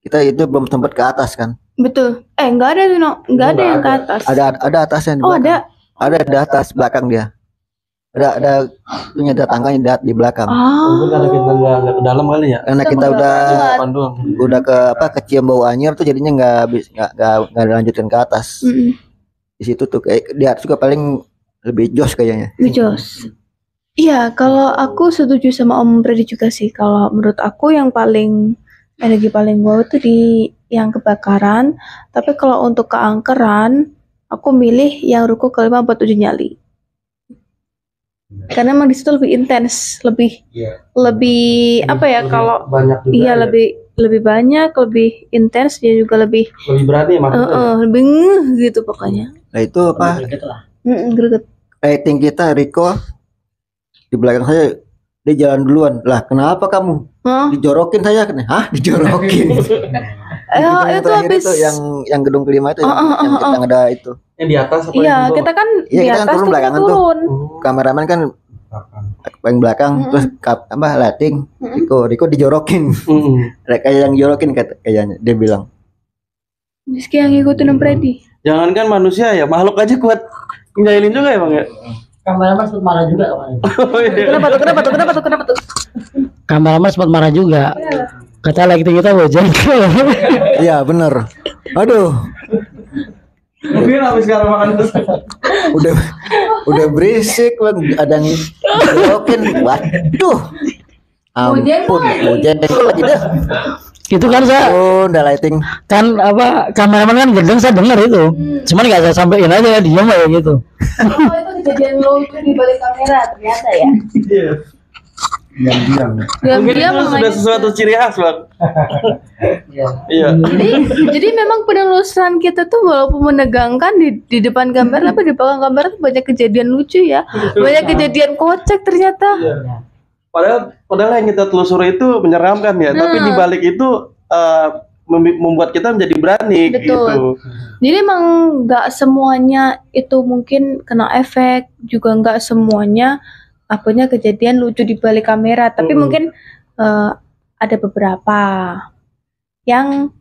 Kita itu belum sempat ke atas kan. Betul. Enggak ada tuh, enggak ada yang ke atas. Ada atasnya di Oh, belakang. Ada di atas belakang dia. Ada punya tangganya di belakang. Mungkin karena kita nggak ke dalam kali ya. Karena kita Depan doang. udah kecium bau anyir tuh jadinya nggak dilanjutin ke atas. Di situ tuh kayak dia juga paling lebih jos kayaknya. Jos. Iya, kalau aku setuju sama Om Freddy juga sih. Kalau menurut aku yang paling energi paling wow itu di yang kebakaran. Tapi kalau untuk keangkeran, aku milih yang ruko kelima buat uji nyali. Karena emang di situ lebih intens, lebih apa ya, kalau banyak juga iya ya. lebih banyak, lebih intens, dia juga lebih Lebih berani maksudnya. lebih ngeh gitu pokoknya. Nah itu apa? Greget lah. Greget. Rating kita Riko di belakang saya, dia jalan duluan. Lah kenapa kamu? Hah? Dijorokin saya. Hah? Dijorokin. Di gedung yang Itu terakhir habis. itu yang gedung kelima itu yang ada itu. Yang di atas apa Iya, yang di bawah? kita kan Iya, di kita kan atas turun tuh kita belakangan tuh. turun. Kameramen kan paling belakang, terus lighting. Riko dijorokin. Kayak yang jorokin kayaknya dia bilang. Rizky yang ngikutin Om Freddy. Jangankan manusia ya, makhluk aja kuat nyailin juga ya Bang ya. Kameramen sempat marah juga kemarin. Kenapa tuh? Kameramen sempat marah juga. Kata lighting kita bojeng. Iya bener. Aduh, Mungkin habis sekarang makan udah berisik Bang. Ada yang jorokin. Waduh. Ampun, bojeng lagi dah. Itu kan saya Udah lighting. kan apa kameramen kan gendeng, saya dengar itu. Cuman nggak saya sampein aja ya, diam aja gitu. Oh, itu kejadian lucu di balik kamera ternyata ya. Mungkin Diam-diam itu sudah makanya. sesuatu ciri khas Bang. Iya. Jadi memang penelusuran kita tuh walaupun menegangkan di depan kamera, tapi di belakang kamera tuh banyak kejadian lucu ya. Banyak kejadian kocak ternyata. Padahal yang kita telusuri itu menyeramkan ya, tapi di balik itu membuat kita menjadi berani Betul. gitu. Jadi emang nggak semuanya itu mungkin kena efek, juga nggak semuanya apanya kejadian lucu di balik kamera. Tapi mungkin ada beberapa yang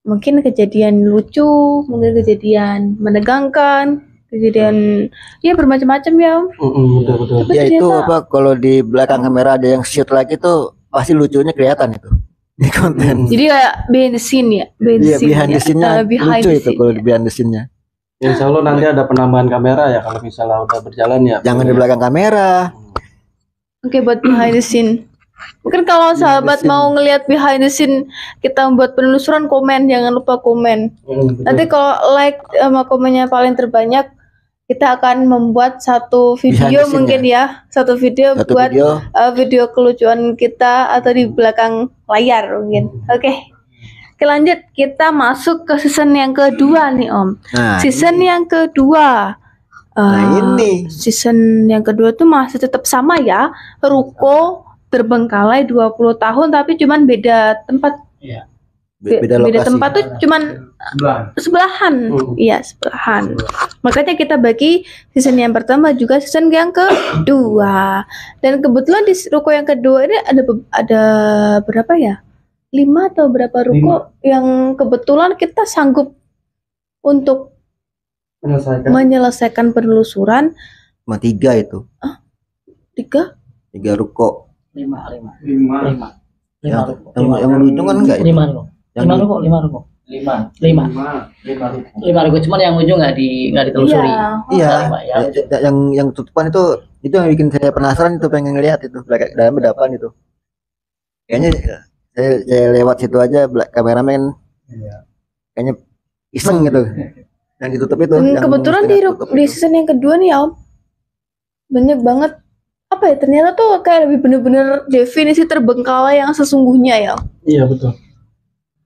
mungkin kejadian lucu, mungkin kejadian menegangkan, kejadian ya bermacam-macam ya. Betul. Tapi Ya itu ternyata apa kalau di belakang kamera ada yang shoot lagi tuh pasti lucunya kelihatan itu di konten. jadi kayak behind the scene ya, Iya behind the scene-nya behind lucu the itu scene, kalau ya. di behind the scene-nya. Insya Allah nanti ada penambahan kamera ya kalau misalnya udah berjalan ya. Jangan di belakang kamera. Oke, buat behind the scene. Mungkin kalau sahabat mau ngelihat behind the scene kita membuat penelusuran, komen, jangan lupa komen. Nanti kalau like sama komennya paling terbanyak, kita akan membuat satu Behind video the scene-nya. mungkin ya, satu video Satu buat video video kelucuan kita atau di belakang layar mungkin. Oke, lanjut kita masuk ke season yang kedua nih Om. nah Season yang kedua. ini Season yang kedua tuh masih tetap sama ya. Ruko terbengkalai 20 tahun tapi cuman beda tempat. beda lokasi. tempat tuh cuman sebelahan. Iya, sebelahan. Makanya kita bagi season yang pertama juga season yang kedua. Dan kebetulan di ruko yang kedua ini ada berapa ya? 5 atau berapa ruko yang kebetulan kita sanggup untuk menyelesaikan penelusuran. Cuma 3 itu. 3? 3 ruko. 5 Yang, ruko. yang ujung kan enggak itu. 5 ruko. 5 ruko. 5 ruko, cuman yang ujung nggak ditelusuri. Iya. Ya. Yang tutupan itu yang bikin saya penasaran, itu pengen ngelihat itu dalam berapaan itu. Kayaknya saya lewat situ aja kameramen. Kayaknya iseng gitu. Yang ditutup itu. Dan yang kebetulan tutup di itu. season yang kedua nih Om, banyak banget apa ya, ternyata tuh kayak lebih bener-bener definisi terbengkalai yang sesungguhnya ya. Iya betul.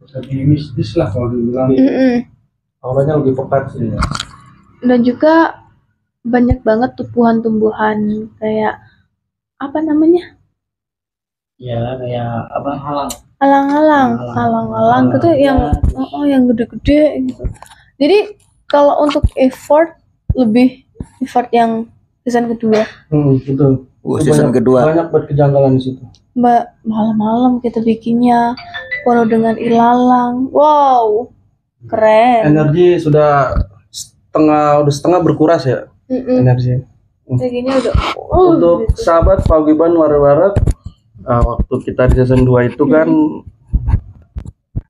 Lebih mistis lah kalau dibilang. Awalnya lebih pekat sih. Dan juga banyak banget tumbuhan-tumbuhan kayak apa namanya, Ya kayak apa, alang-alang gitu yang gede-gede gitu. Jadi kalau untuk effort yang season kedua. Betul. Season kedua. Banyak berkejanggalan di situ. Mbak, malam-malam kita bikinnya penuh dengan ilalang. Wow, keren. Energi sudah setengah berkuras ya energi. Energinya udah. Untuk gitu. sahabat Paguyuban Warat, waktu kita di season 2 itu kan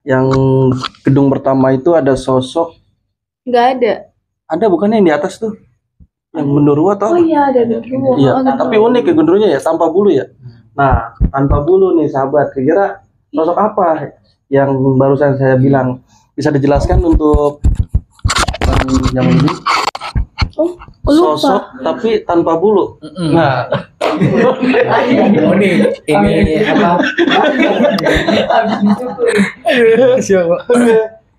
yang gedung pertama itu ada sosok, Nggak ada. ada bukannya yang di atas tuh yang genderuwo toh? Oh iya ada genderuwo. Iya, Oh, tapi unik ya genderuwonya ya, tanpa bulu ya. Nah, tanpa bulu nih sahabat, kira-kira sosok apa yang barusan saya bilang? Bisa dijelaskan untuk yang ini? lupa. sosok tapi tanpa bulu. Nah, Oh ini apa?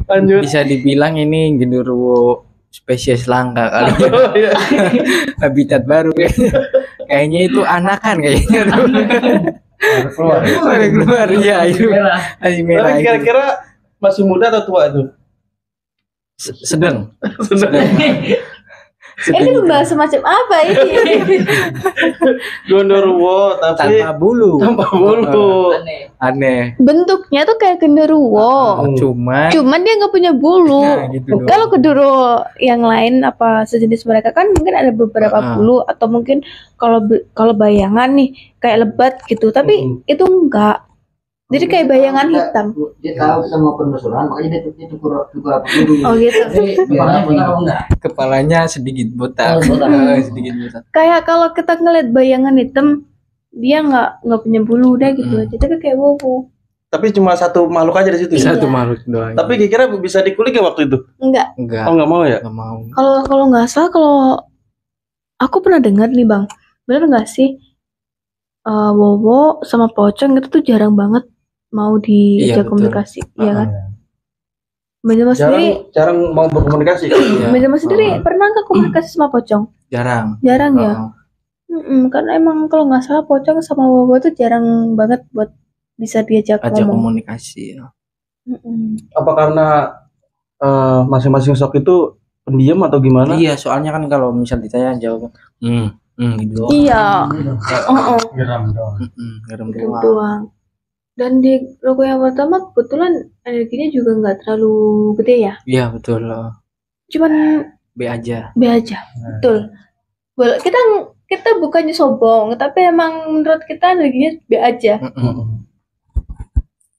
lanjut. Bisa dibilang ini genderuwo spesies langka kali. Habitat baru kayaknya itu anakan kayaknya tuh. Keluar ya itu. Masih merah Tapi itu. kira-kira masih muda atau tua itu? Sedang. Ini membahas semacam apa ini? Gondoruo tapi Tanpa bulu. tanpa bulu. Aneh. Bentuknya tuh kayak genderuwo. Cuman dia nggak punya bulu. Nah, gitu dong. Kalau genderuwo yang lain apa sejenis mereka kan mungkin ada beberapa bulu atau mungkin kalau bayangan nih kayak lebat gitu. Tapi itu enggak. Jadi kayak bayangan hitam. Dia tahu kita mau penelusuran, makanya dia tukur apa dulu. Oh gitu. Kepalanya botak apa enggak? Kepalanya sedikit botak. Oh, botak. Sedikit botak. Kayak kalau kita ngeliat bayangan hitam, dia nggak punya bulu udah gitu aja. Tapi kayak wowo. Tapi cuma satu makhluk aja di situ. ya? Satu makhluk doang. Tapi kira-kira bisa dikulik ya waktu itu? Enggak. enggak. Oh, nggak mau ya? Enggak mau. Kalau nggak salah kalau aku pernah dengar nih bang, bener nggak sih wowo sama pocong itu tuh jarang banget mau diajak betul. komunikasi, iya kan? Benjamin Jarang, sendiri, jarang mau berkomunikasi. Iya. Benjamin sendiri pernah nggak komunikasi sama pocong? Jarang. Jarang ya. Karena emang kalau nggak salah pocong sama wowo tuh jarang banget buat bisa diajak Ajak ngomong. komunikasi. Apa karena masing-masing sok itu pendiam atau gimana? Iya, soalnya kan kalau misal ditanya jawab gitu. Iya. Oh, Geram dong. Garam itu doang. doang. Dan di rokok yang pertama kebetulan energinya juga nggak terlalu gede ya. Iya, betul loh. Cuman B aja. B aja, betul. Kita bukannya sombong, tapi emang menurut kita energinya B aja,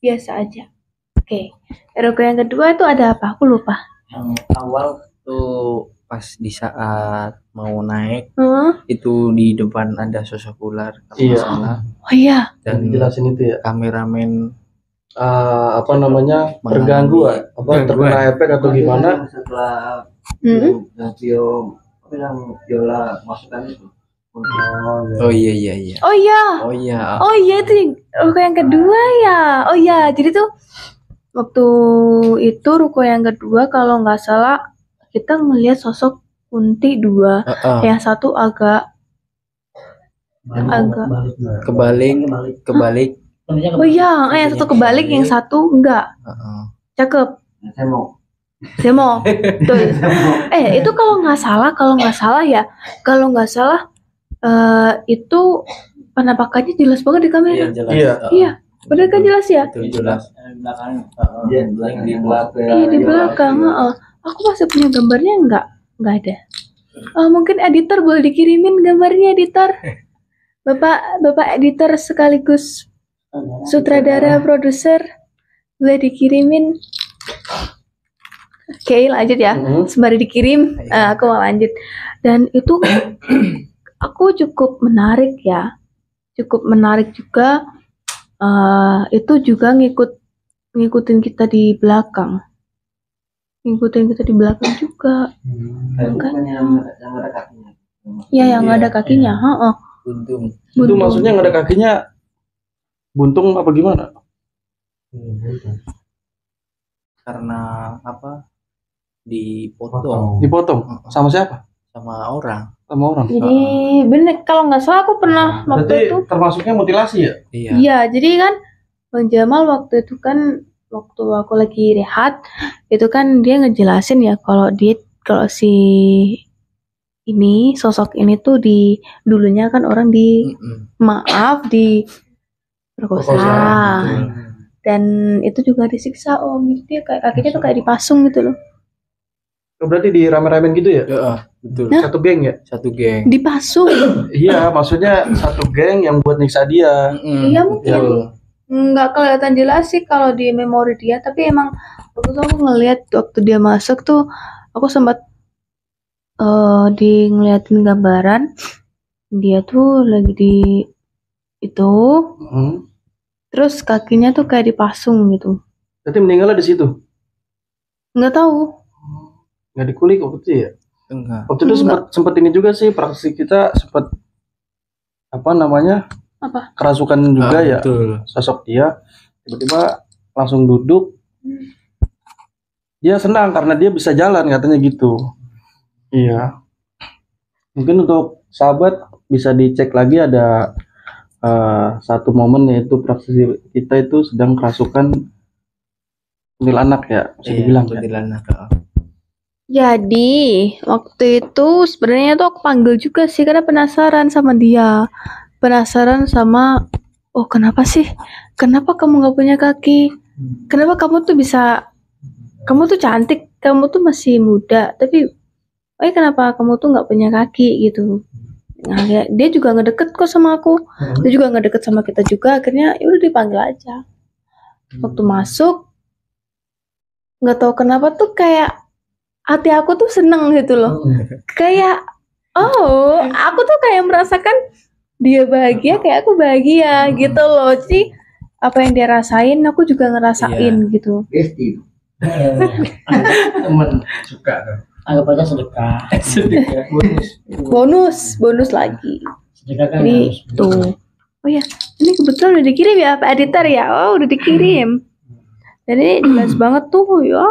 biasa aja. Oke, rokok yang kedua itu ada apa? Aku lupa. Yang awal tuh pas di saat mau naik Hah? itu di depan ada sosok ular kalau Iya. nggak salah. Oh iya, Dan Dijelasin itu ya. kameramen Apa namanya? Terganggu ya? Apa terkena efek atau gimana? Setelah Hmm? yang video apa yang Viola masukkan itu. oh iya. Oh iya, Oh iya. oh iya itu rokok yang kedua ya. Oh iya, jadi tuh waktu itu rokok yang kedua kalau nggak salah kita ngelihat sosok kunti dua, yang satu agak kebalik. oh iya, yang satu kebalik, yang satu enggak. Cakep. Demo. Betul. Itu kalau nggak salah ya, itu penampakannya jelas banget di kamera. Iya. Iya, bener kan jelas ya? Betul, jelas. Dia di belakang. Iya di belakang. Aku masih punya gambarnya nggak ada. Mungkin editor boleh dikirimin gambarnya editor. Bapak editor sekaligus sutradara produser boleh dikirimin. Oke, lanjut ya. Sembari dikirim, aku mau lanjut. Dan itu aku cukup menarik ya. Cukup menarik juga. Itu juga ngikutin kita di belakang. Ngikutin kita di belakang juga. Kan yang ada kakinya. Ya, yang ada kakinya. Buntung. Itu maksudnya nggak ada kakinya buntung apa gimana? Karena apa? Dipotong Dipotong sama siapa? sama orang. Sama orang. Jadi bener, kalau nggak salah aku pernah waktu Berarti itu. termasuknya mutilasi ya? Iya. Iya, jadi kan Bang Jamal waktu itu kan waktu aku lagi rehat itu kan dia ngejelasin ya kalau si ini sosok ini tuh dulunya kan orang di perkosa dan itu juga disiksa jadi dia kayak kakinya tuh kayak dipasung gitu loh. Oh, berarti di rame-ramein gitu ya? Betul. Satu geng ya? Satu geng. Dipasung. Iya, maksudnya satu geng yang buat nyiksa dia. Iya mungkin nggak kelihatan jelas sih kalau di memori dia, tapi emang waktu itu aku ngeliat waktu dia masuk tuh aku sempat ngeliatin gambaran dia tuh lagi di itu terus kakinya tuh kayak dipasung gitu. Berarti meninggalnya di situ? Nggak tahu. Nggak dikulik waktu itu ya? Enggak. Waktu itu sempat ini juga sih, praksi kita sempat apa namanya? Apa? Kerasukan juga ya. Betul. Sosok dia tiba-tiba langsung duduk. Dia senang karena dia bisa jalan katanya gitu. Iya. Mungkin untuk sahabat bisa dicek lagi ada satu momen yaitu praksi kita itu sedang kerasukan kuntilanak ya, bisa dibilang ya. kuntilanak. Jadi waktu itu sebenarnya tuh aku panggil juga sih karena penasaran sama dia, penasaran sama oh kenapa sih, kenapa kamu nggak punya kaki, kenapa kamu tuh bisa, kamu tuh cantik, kamu tuh masih muda, tapi kenapa kamu tuh nggak punya kaki gitu. Nah dia juga ngedeket kok sama aku, dia juga ngedeket sama kita juga, akhirnya ya udah dipanggil aja. Waktu masuk nggak tahu kenapa tuh kayak hati aku tuh seneng gitu loh. Kayak oh, aku tuh kayak merasakan dia bahagia kayak aku bahagia gitu loh. Jadi apa yang dia rasain aku juga ngerasain gitu. Temen suka tuh. Anggap aja sedekah. Bonus lagi. Sedekah kan Jadi harus tuh. Oh ya, ini kebetulan udah dikirim ya Pak Editor ya. Oh, udah dikirim. Jadi jelas banget tuh ya.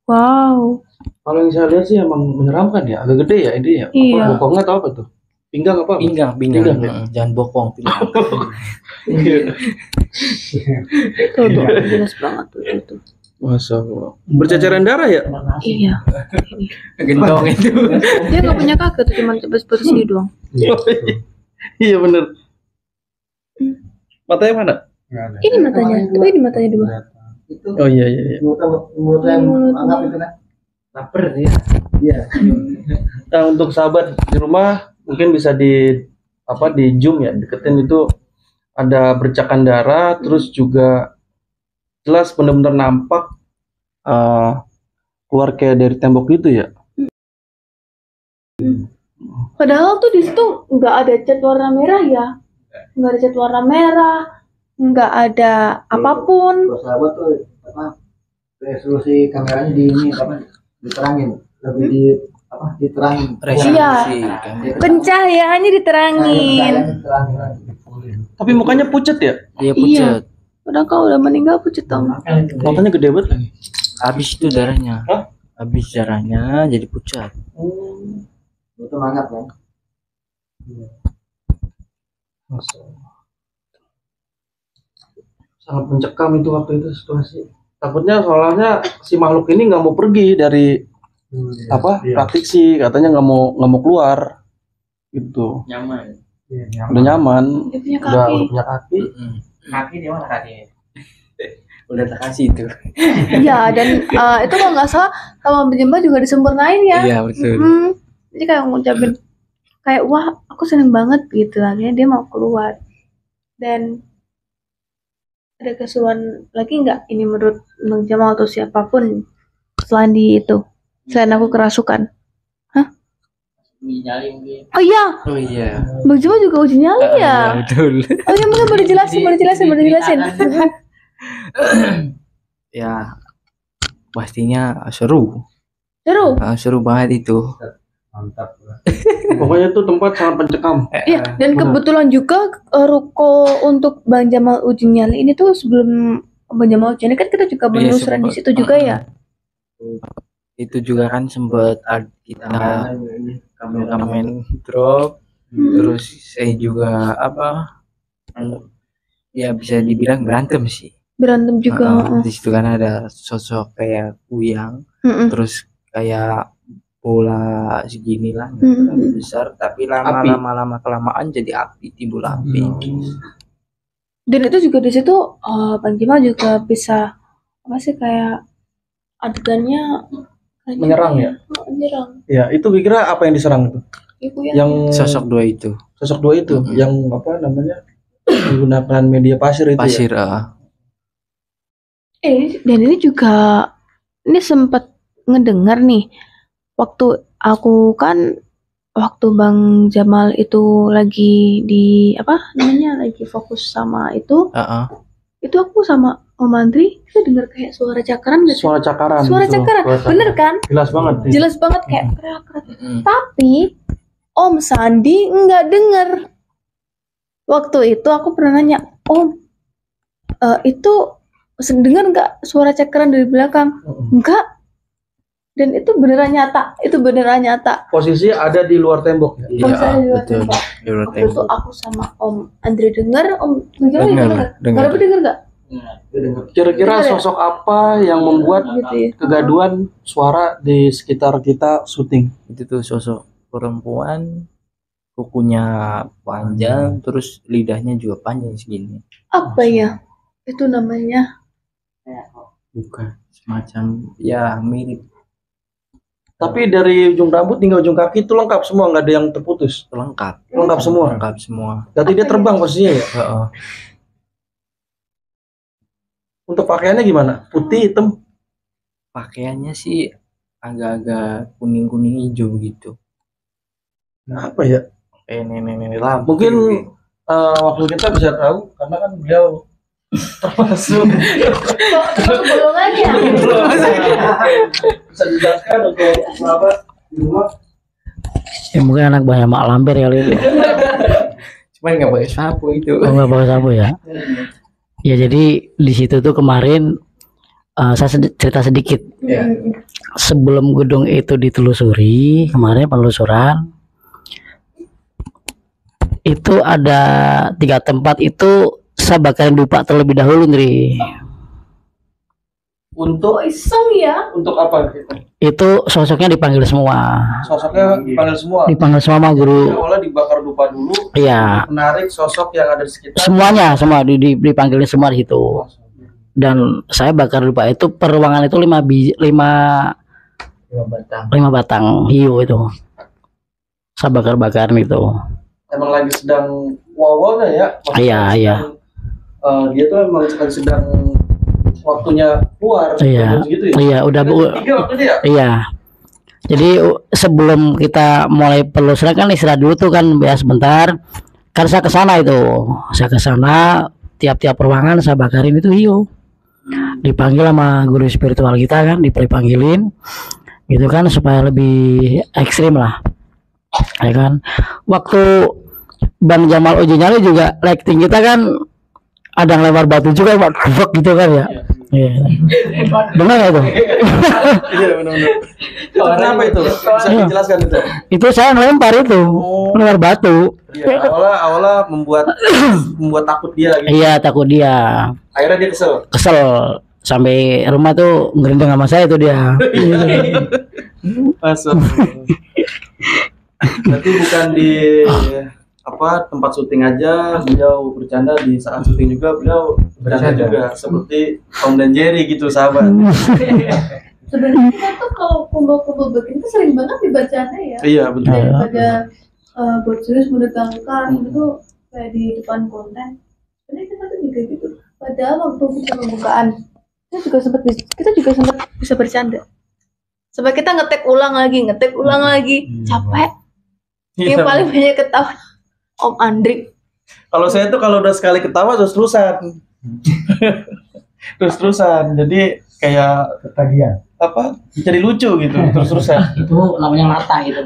Wow. Kalau yang saya lihat sih emang menyeramkan ya, agak gede ya ini ya. Iya. Apa bokongnya atau apa tuh? Pinggang apa? Pinggang. Pinggang, ya? Jangan bokong pinggang. Tuh jelas banget tuh itu. Masya Allah. Berceceran darah ya? Iya. Gentong itu. Dia nggak punya kaki tuh cuma bersih ini doang. Iya bener. Matanya mana? Ini matanya. Tapi ini matanya dua. Oh iya iya. Mulut yang anggap itu kan. Laper ya. Iya. Nah untuk sahabat di rumah mungkin bisa di zoom ya, deketin itu ada bercakan darah, terus juga jelas benar-benar nampak keluar kayak dari tembok gitu ya. Padahal tuh di situ nggak ada cat warna merah ya, nggak ada cat warna merah, nggak ada apapun. Kalau sahabat tuh resolusi kameranya di ini diterangin, lebih diterangin. Iya. Pencahayaannya diterangin. Tapi mukanya pucat ya? Dia pucat. Udah kau udah meninggal pucat dong. Matanya gede banget lagi. Habis itu darahnya. Hah? Habis darahnya jadi pucat. Itu mangap kan. Sangat mencekam itu waktu itu situasi. Takutnya soalnya si makhluk ini nggak mau pergi dari praktisi, katanya nggak mau keluar gitu. Nyaman. Udah nyaman, Dia punya udah kaki. punya kaki. Kaki di mana kakinya? Udah tak kasih itu. Iya dan itu kalau nggak salah sama penjembat juga disempurnain ya. Iya betul. Jadi kayak ngucapin kayak wah aku seneng banget gitu, akhirnya dia mau keluar. Dan ada keseruan lagi nggak ini menurut Bang Jamal atau siapapun selain di itu, selain aku kerasukan? Nyali mungkin. Oh iya, Oh iya. Bang Jamal juga uji nyali ya. Betul. Oh iya, mungkin boleh jelasin. Ya pastinya seru. Seru banget itu. Pokoknya itu tempat sangat mencekam. Iya, dan kebetulan juga ruko untuk Bang Jamal uji nyali ini tuh sebelum Bang Jamal uji nyali kan kita juga menelusuri di situ juga ya. Itu juga kan sempat kita kameramen drop, terus saya juga ya bisa dibilang berantem sih. Berantem juga. Di situ kan ada sosok kayak kuyang, terus kayak bola segini lah, terlalu besar, tapi lama kelamaan jadi api, timbul api. Dan itu juga di situ Bang Jamal juga bisa kayak adegannya Menyerang ya? Menyerang. Ya itu kira apa yang diserang itu? Yang Sosok dua itu. yang menggunakan media pasir itu. Pasir. Ya? Dan ini juga sempat ngedengar nih waktu Bang Jamal itu lagi lagi fokus sama itu itu aku sama Om Andri kita dengar kayak suara cakaran gitu. Suara cakaran. Suara gitu. cakaran, bener kan? Jelas banget. Jelas banget kayak teriak-teriak. Tapi Om Sandi nggak denger. Waktu itu aku pernah nanya, Om, itu dengar nggak suara cakaran dari belakang? Enggak. Dan itu beneran nyata. Itu beneran nyata. Posisi ada di luar tembok ya. Pas saya di luar betul. tembok. Di luar Waktu itu tembok. aku sama Om Andri denger, Om Gajah Dengar, denger. dengar. Garapi denger nggak? Kira-kira Bener ya? sosok apa yang membuat Gitu ya. kegaduhan suara di sekitar kita syuting? Itu tuh sosok perempuan, kukunya panjang, terus lidahnya juga panjang segini. Apa ya? Itu namanya. Bukan semacam ya mirip Tapi dari ujung rambut hingga ujung kaki itu lengkap semua, nggak ada yang terputus. lengkap. Lengkap semua. Lengkap semua. Berarti dia terbang posisinya ya. Heeh. Untuk pakaiannya gimana? Putih, hitam? Pakaiannya sih agak-agak kuning-kuning hijau gitu. Nah, apa ya? Kayak nenek-nenek lampu. Mungkin waktu kita bisa tahu karena kan beliau termasuk Belum aja. bisa dijelaskan untuk apa di rumah. Ya mungkin anak banyak mak lampir kali itu. Cuman nggak pakai sapu itu. Oh, nggak pakai sapu ya. Ya jadi di situ tuh kemarin saya cerita sedikit. Ya. Sebelum gedung itu ditelusuri, kemarin penelusuran itu ada 3 tempat itu saya bakarin dupa terlebih dahulu, Ndri. Untuk Iseng ya. untuk apa? Itu sosoknya dipanggil semua. Sosoknya dipanggil semua. Dipanggil semua sama guru. Awalnya dibakar dupa dulu. Iya, Menarik sosok yang ada di sekitar. semuanya semua dipanggilin semua di situ. Dan saya bakar dupa itu per ruangan itu 5 batang hiu itu. Saya bakar-bakarin itu. Emang lagi sedang wow-wownya ya. Maksudnya Iya, iya. Dia tuh emang sedang waktunya keluar. Iya. Gitu ya. Iya, udah bu. Tiga waktu dia. Iya. Jadi sebelum kita mulai penelusuran kan istirahat dulu tuh kan ya sebentar. Kan saya ke sana itu. Saya ke sana tiap-tiap ruangan saya bakarin itu hiu. Dipanggil sama guru spiritual kita kan, dipanggilin. Gitu kan supaya lebih ekstrim lah. Ya kan. Waktu Bang Jamal Uji Nyali juga lighting kita kan ada yang lempar batu juga Pak gebek gitu kan ya. Iya. Benar ya itu? Iya benar-benar. Itu kenapa itu? Bisa dijelaskan itu? Itu saya ngelempar itu. Lempar batu. Iya, awalnya membuat takut dia gitu. Iya, takut dia. Akhirnya dia kesel. Kesel sampai rumah tuh ngerinding sama saya itu dia. Masuk. Berarti bukan di tempat syuting aja beliau bercanda, di saat syuting juga beliau bercanda juga seperti Tom dan Jerry gitu sahabat. Sebenarnya kita tuh kalau kumpul-kumpul begini tuh sering banget dibacaannya ya. Iya betul. Daripada buat serius menegangkan itu kayak di depan konten. Sebenarnya kita tuh juga gitu. Padahal waktu kita pembukaan kita juga sempat bisa bercanda. Sampai kita ngetek ulang lagi, capek. Yang paling banyak ketawa Om Andri. Kalau saya tuh kalau udah sekali ketawa terus-terusan. Terus-terusan. Jadi kayak ketagihan. Jadi lucu gitu terus-terusan. Itu namanya mata gitu.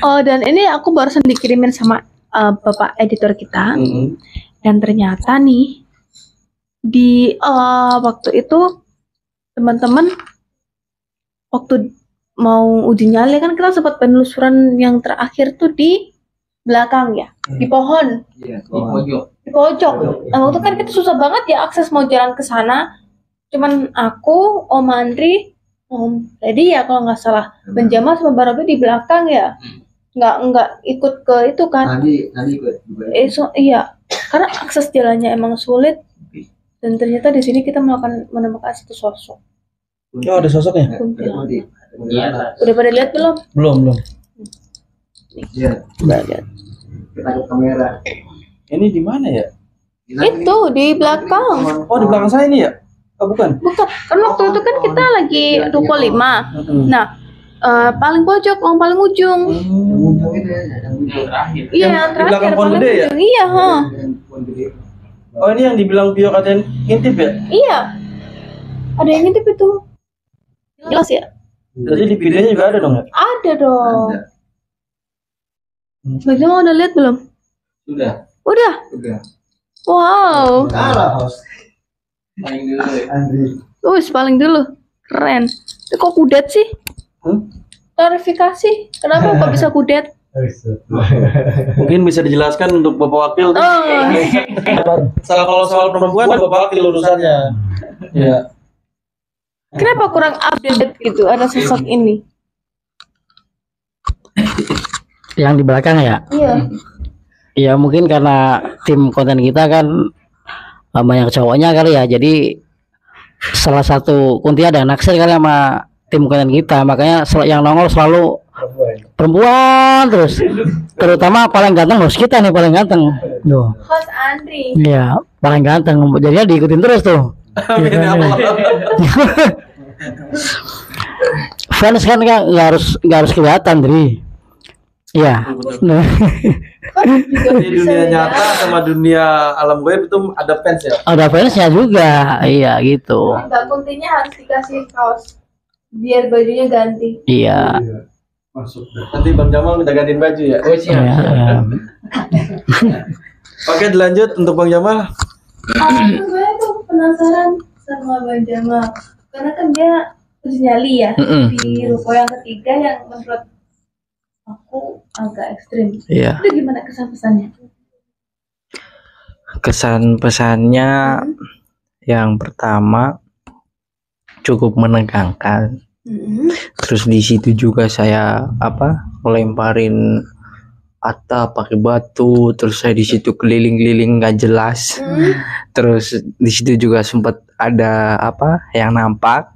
Oh, dan ini aku barusan dikirimin sama Bapak editor kita. Dan ternyata nih di waktu itu teman-teman waktu mau uji nyali kan kita sempat penelusuran yang terakhir tuh di belakang ya, di pohon, di pojok. Nah waktu kan kita susah banget ya akses mau jalan ke sana. Cuman aku, Om Andri, Om Reddy ya kalau nggak salah, Benjamal sama Barabe di belakang ya, nggak ikut ke itu kan? Tadi ikut. Iya, karena akses jalannya emang sulit. Dan ternyata di sini kita menemukan satu sosok. Oh ada sosoknya? Kuntilanak. Iya. Udah pada lihat belum? Belum. Iya. Udah lihat. Kita ke kamera. Ini di mana ya? Itu di belakang. Oh di belakang saya ini ya? Oh bukan. Bukan, kan waktu itu kan kita lagi ruko 5. Nah, paling pojok, paling ujung. terakhir. Iya, yang Di terakhir belakang pohon paling gede ya? ujung. Iya, ha. Oh ini yang dibilang Pio katanya intip ya? Iya. Ada yang ngintip itu. Jelas ya? Jadi di videonya juga ada dong ya? Ada dong. Bang Jamal udah lihat belum? Sudah. Udah. Wow. Paling dulu. Paling dulu. Keren. Itu kok kudet sih? Klarifikasi. Kenapa kok bisa kudet? Mungkin bisa dijelaskan untuk Bapak Wakil. Oh, Kalau soal perempuan Bapak Wakil urusannya. Iya. kenapa kurang update gitu ada sosok ini? Yang di belakang ya. Iya. Ya mungkin karena tim konten kita kan banyak cowoknya kali ya. Jadi salah satu kunti ada naksir kali sama tim konten kita. Makanya yang nongol selalu perempuan terus. Terutama paling ganteng bos kita nih, paling ganteng. Tuh. Host Andri. Iya, paling ganteng. Jadinya diikutin terus tuh. Fans kan nggak harus kelihatan, Dri. Iya. Nah, Di dunia nyata sama dunia alam web itu ada fans ya? ada fansnya juga. Iya gitu. Mbak Kuntinya harus dikasih kaos biar bajunya ganti. Iya. Nanti Bang Jamal minta gantiin baju ya? Oh siap. Iya. Oke dilanjut untuk Bang Jamal. Saya tuh penasaran sama Bang Jamal karena kan dia uji nyali ya di ruko yang ketiga yang menurut aku agak ekstrim. Iya. Itu gimana kesan pesannya? Kesan pesannya yang pertama cukup menegangkan. Terus di situ juga saya melemparin atap pakai batu, terus saya di situ keliling-keliling nggak jelas. Terus di situ juga sempat ada yang nampak,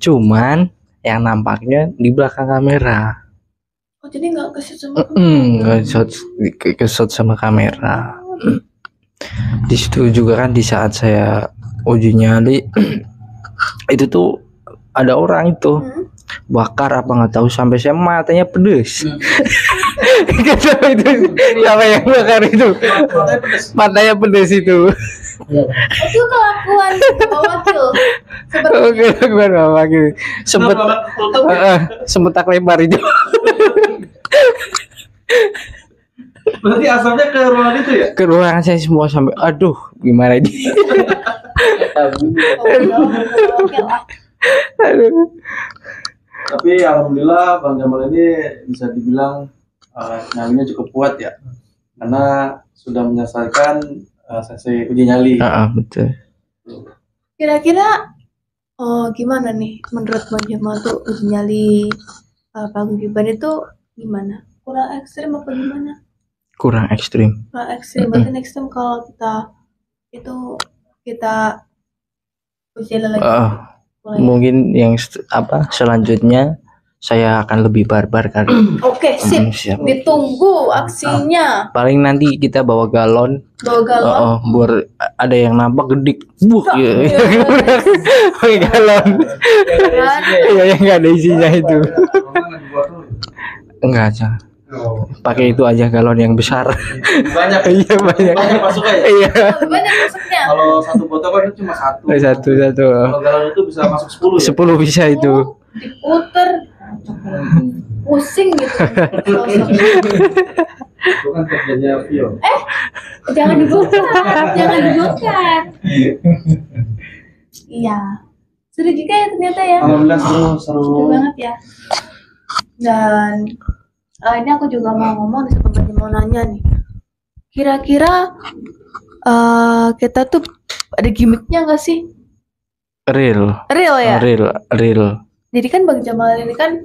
cuman yang nampaknya di belakang kamera. Oh jadi nggak kesut sama Kesot sama kamera. Di situ juga kan di saat saya uji nyali itu tuh ada orang itu bakar apa nggak tahu sampai saya matanya pedes. Nggak tahu itu siapa yang bakar itu, matanya pedes itu. itu kelakuan Pak Wakil seperti Oke, gimana gitu. Sempet tak lebar itu. Berarti asalnya ke ruangan itu ya? Ke ruangan saya semua sampai aduh gimana ini. Wakil. Aduh. Tapi alhamdulillah Bang Jamal ini bisa dibilang nyalinya cukup kuat ya, karena sudah menyelesaikan sesi uji nyali. Betul. Kira-kira gimana nih menurut Bang Jamal tuh uji nyali paguyuban itu gimana? Kurang ekstrim apa gimana? Kurang ekstrim. Kurang ekstrim. Berarti next time kalau kita uji nyali lagi. Boleh. Mungkin yang selanjutnya saya akan lebih barbar kali. Oke, sip. Siap. Ditunggu aksinya. Paling nanti kita bawa galon. Bawa galon. Biar ada yang nampak gedik. Iya. Pakai galon. Iya yang nggak ada isinya itu. Enggak aja. Pakai itu aja galon yang besar. Banyak. Iya banyak. Banyak masuknya ya? Iya. Lebih banyak masuknya. Kalau satu botol kan cuma satu. Satu. Kalau galon itu bisa masuk 10 ya? 10 bisa itu. Diputer. Pusing gitu. Itu kan kerjanya Vio. Jangan dibongkar. Jangan dibongkar. Iya. Seru juga ya ternyata ya. Alhamdulillah seru. Seru banget ya. Dan ini aku juga mau ngomong nih sama mau nanya nih. Kira-kira kita tuh ada gimmicknya nggak sih? Real Ya. Real. Jadi kan Bang Jamal ini kan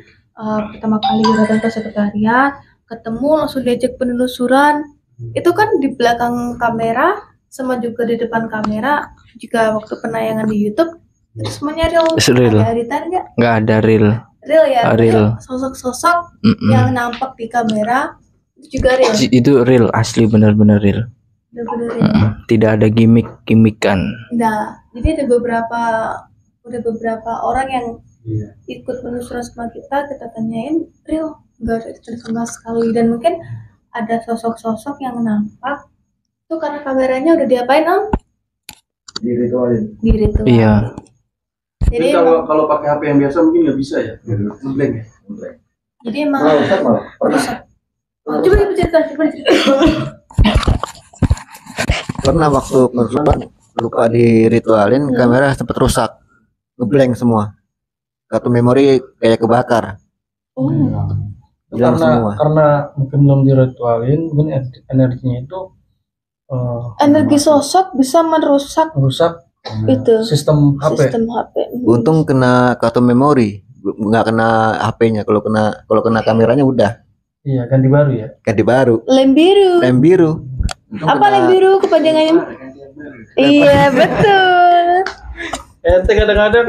pertama kali datang ke sekretariat, ketemu langsung diajak penelusuran. Itu kan di belakang kamera sama juga di depan kamera. Juga waktu penayangan di YouTube itu semuanya real. Real. Ada editan Nggak ada real. Real ya. Real. Sosok-sosok yang nampak di kamera itu juga real. Itu real, asli benar-benar real. Bener-bener real. Tidak ada gimmick-gimmickan. Nah, jadi ada beberapa orang yang ikut penelusuran sama kita tanyain real nggak ada itu sama sekali. Dan mungkin ada sosok-sosok yang nampak tuh karena kameranya udah diapain Om? Diritualin. Iya. Jadi kalau pakai HP yang biasa mungkin nggak bisa ya, ngeblank ya. jadi emang Pernah coba dicerita. pernah waktu penusuran lupa diritualin, kamera sempat rusak, ngeblank semua, kartu memori kayak kebakar, hilang semua. Karena mungkin belum diritualin, mungkin energinya itu Energi sosok bisa merusak itu sistem HP. sistem HP. Untung kena kartu memori, nggak kena HP-nya. Kalau kena kameranya udah Iya, ganti baru ya. ganti baru, Lem biru. lem biru. Apa lem biru kepanjangannya? Iya betul. Kadang-kadang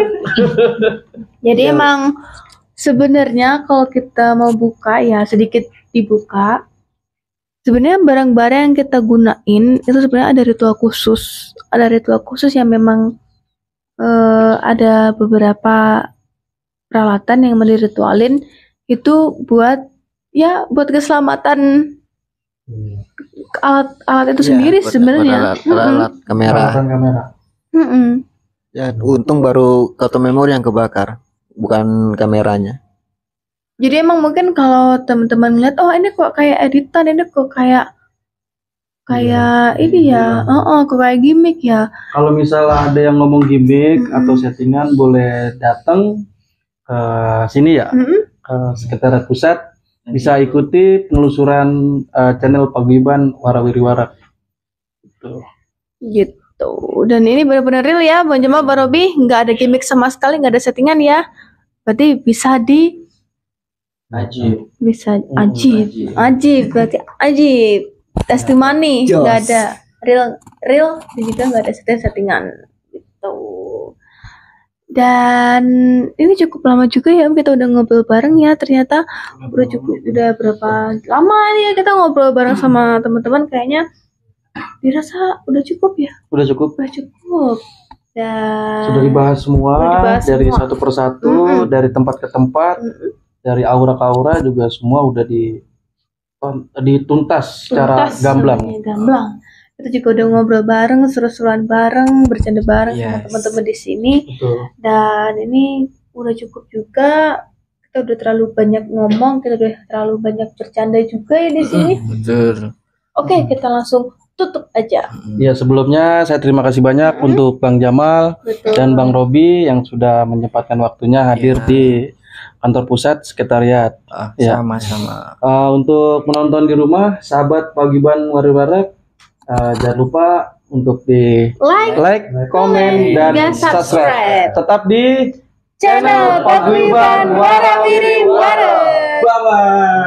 Jadi emang sebenarnya kalau kita mau buka ya sedikit dibuka. Sebenarnya barang-barang yang kita gunain itu sebenarnya ada ritual khusus. Ada ritual khusus yang memang ada beberapa peralatan yang diritualin itu buat keselamatan alat itu sendiri sebenarnya. Alat kamera. kamera. Mm-mm. Ya, untung baru kartu memori yang kebakar, bukan kameranya. Jadi emang mungkin kalau teman-teman ngeliat, oh ini kok kayak editan, ini kok kayak ini ya, kok kayak gimmick ya. Kalau misalnya ada yang ngomong gimmick atau settingan, boleh datang ke sini ya, ke Sekretariat Pusat, bisa ikuti penelusuran channel Paguyuban Warawiri-Warak. Gitu. Dan ini benar-benar real ya, Bang Jamal, Bang Robi, nggak ada gimmick sama sekali, nggak ada settingan ya. Berarti bisa Ajib. bisa ajib berarti ajib. Testimoni nggak ada real dan juga nggak ada settingan gitu. Dan ini cukup lama juga ya kita udah ngobrol bareng ya, ternyata udah berapa lama nih ya kita ngobrol bareng sama teman-teman, kayaknya dirasa udah cukup ya. Udah cukup. Dan Sudah dibahas semua dari satu persatu, dari tempat ke tempat, dari aura ke aura juga semua udah dituntas secara gamblang. Kita juga udah ngobrol bareng, seru-seruan bareng, bercanda bareng sama teman-teman di sini. Betul. Dan ini udah cukup juga. Kita udah terlalu banyak ngomong, kita udah terlalu banyak bercanda juga ya di sini. Betul. Oke, kita langsung tutup aja. Ya, sebelumnya saya terima kasih banyak untuk Bang Jamal dan Bang Robi yang sudah menyempatkan waktunya hadir di kantor pusat sekretariat. Sama-sama. Untuk penonton di rumah, sahabat Paguyuban Warawiri-Warak, jangan lupa untuk di like, komen, dan subscribe. Tetap di channel Paguyuban Warawiri-Warak. Bye-bye.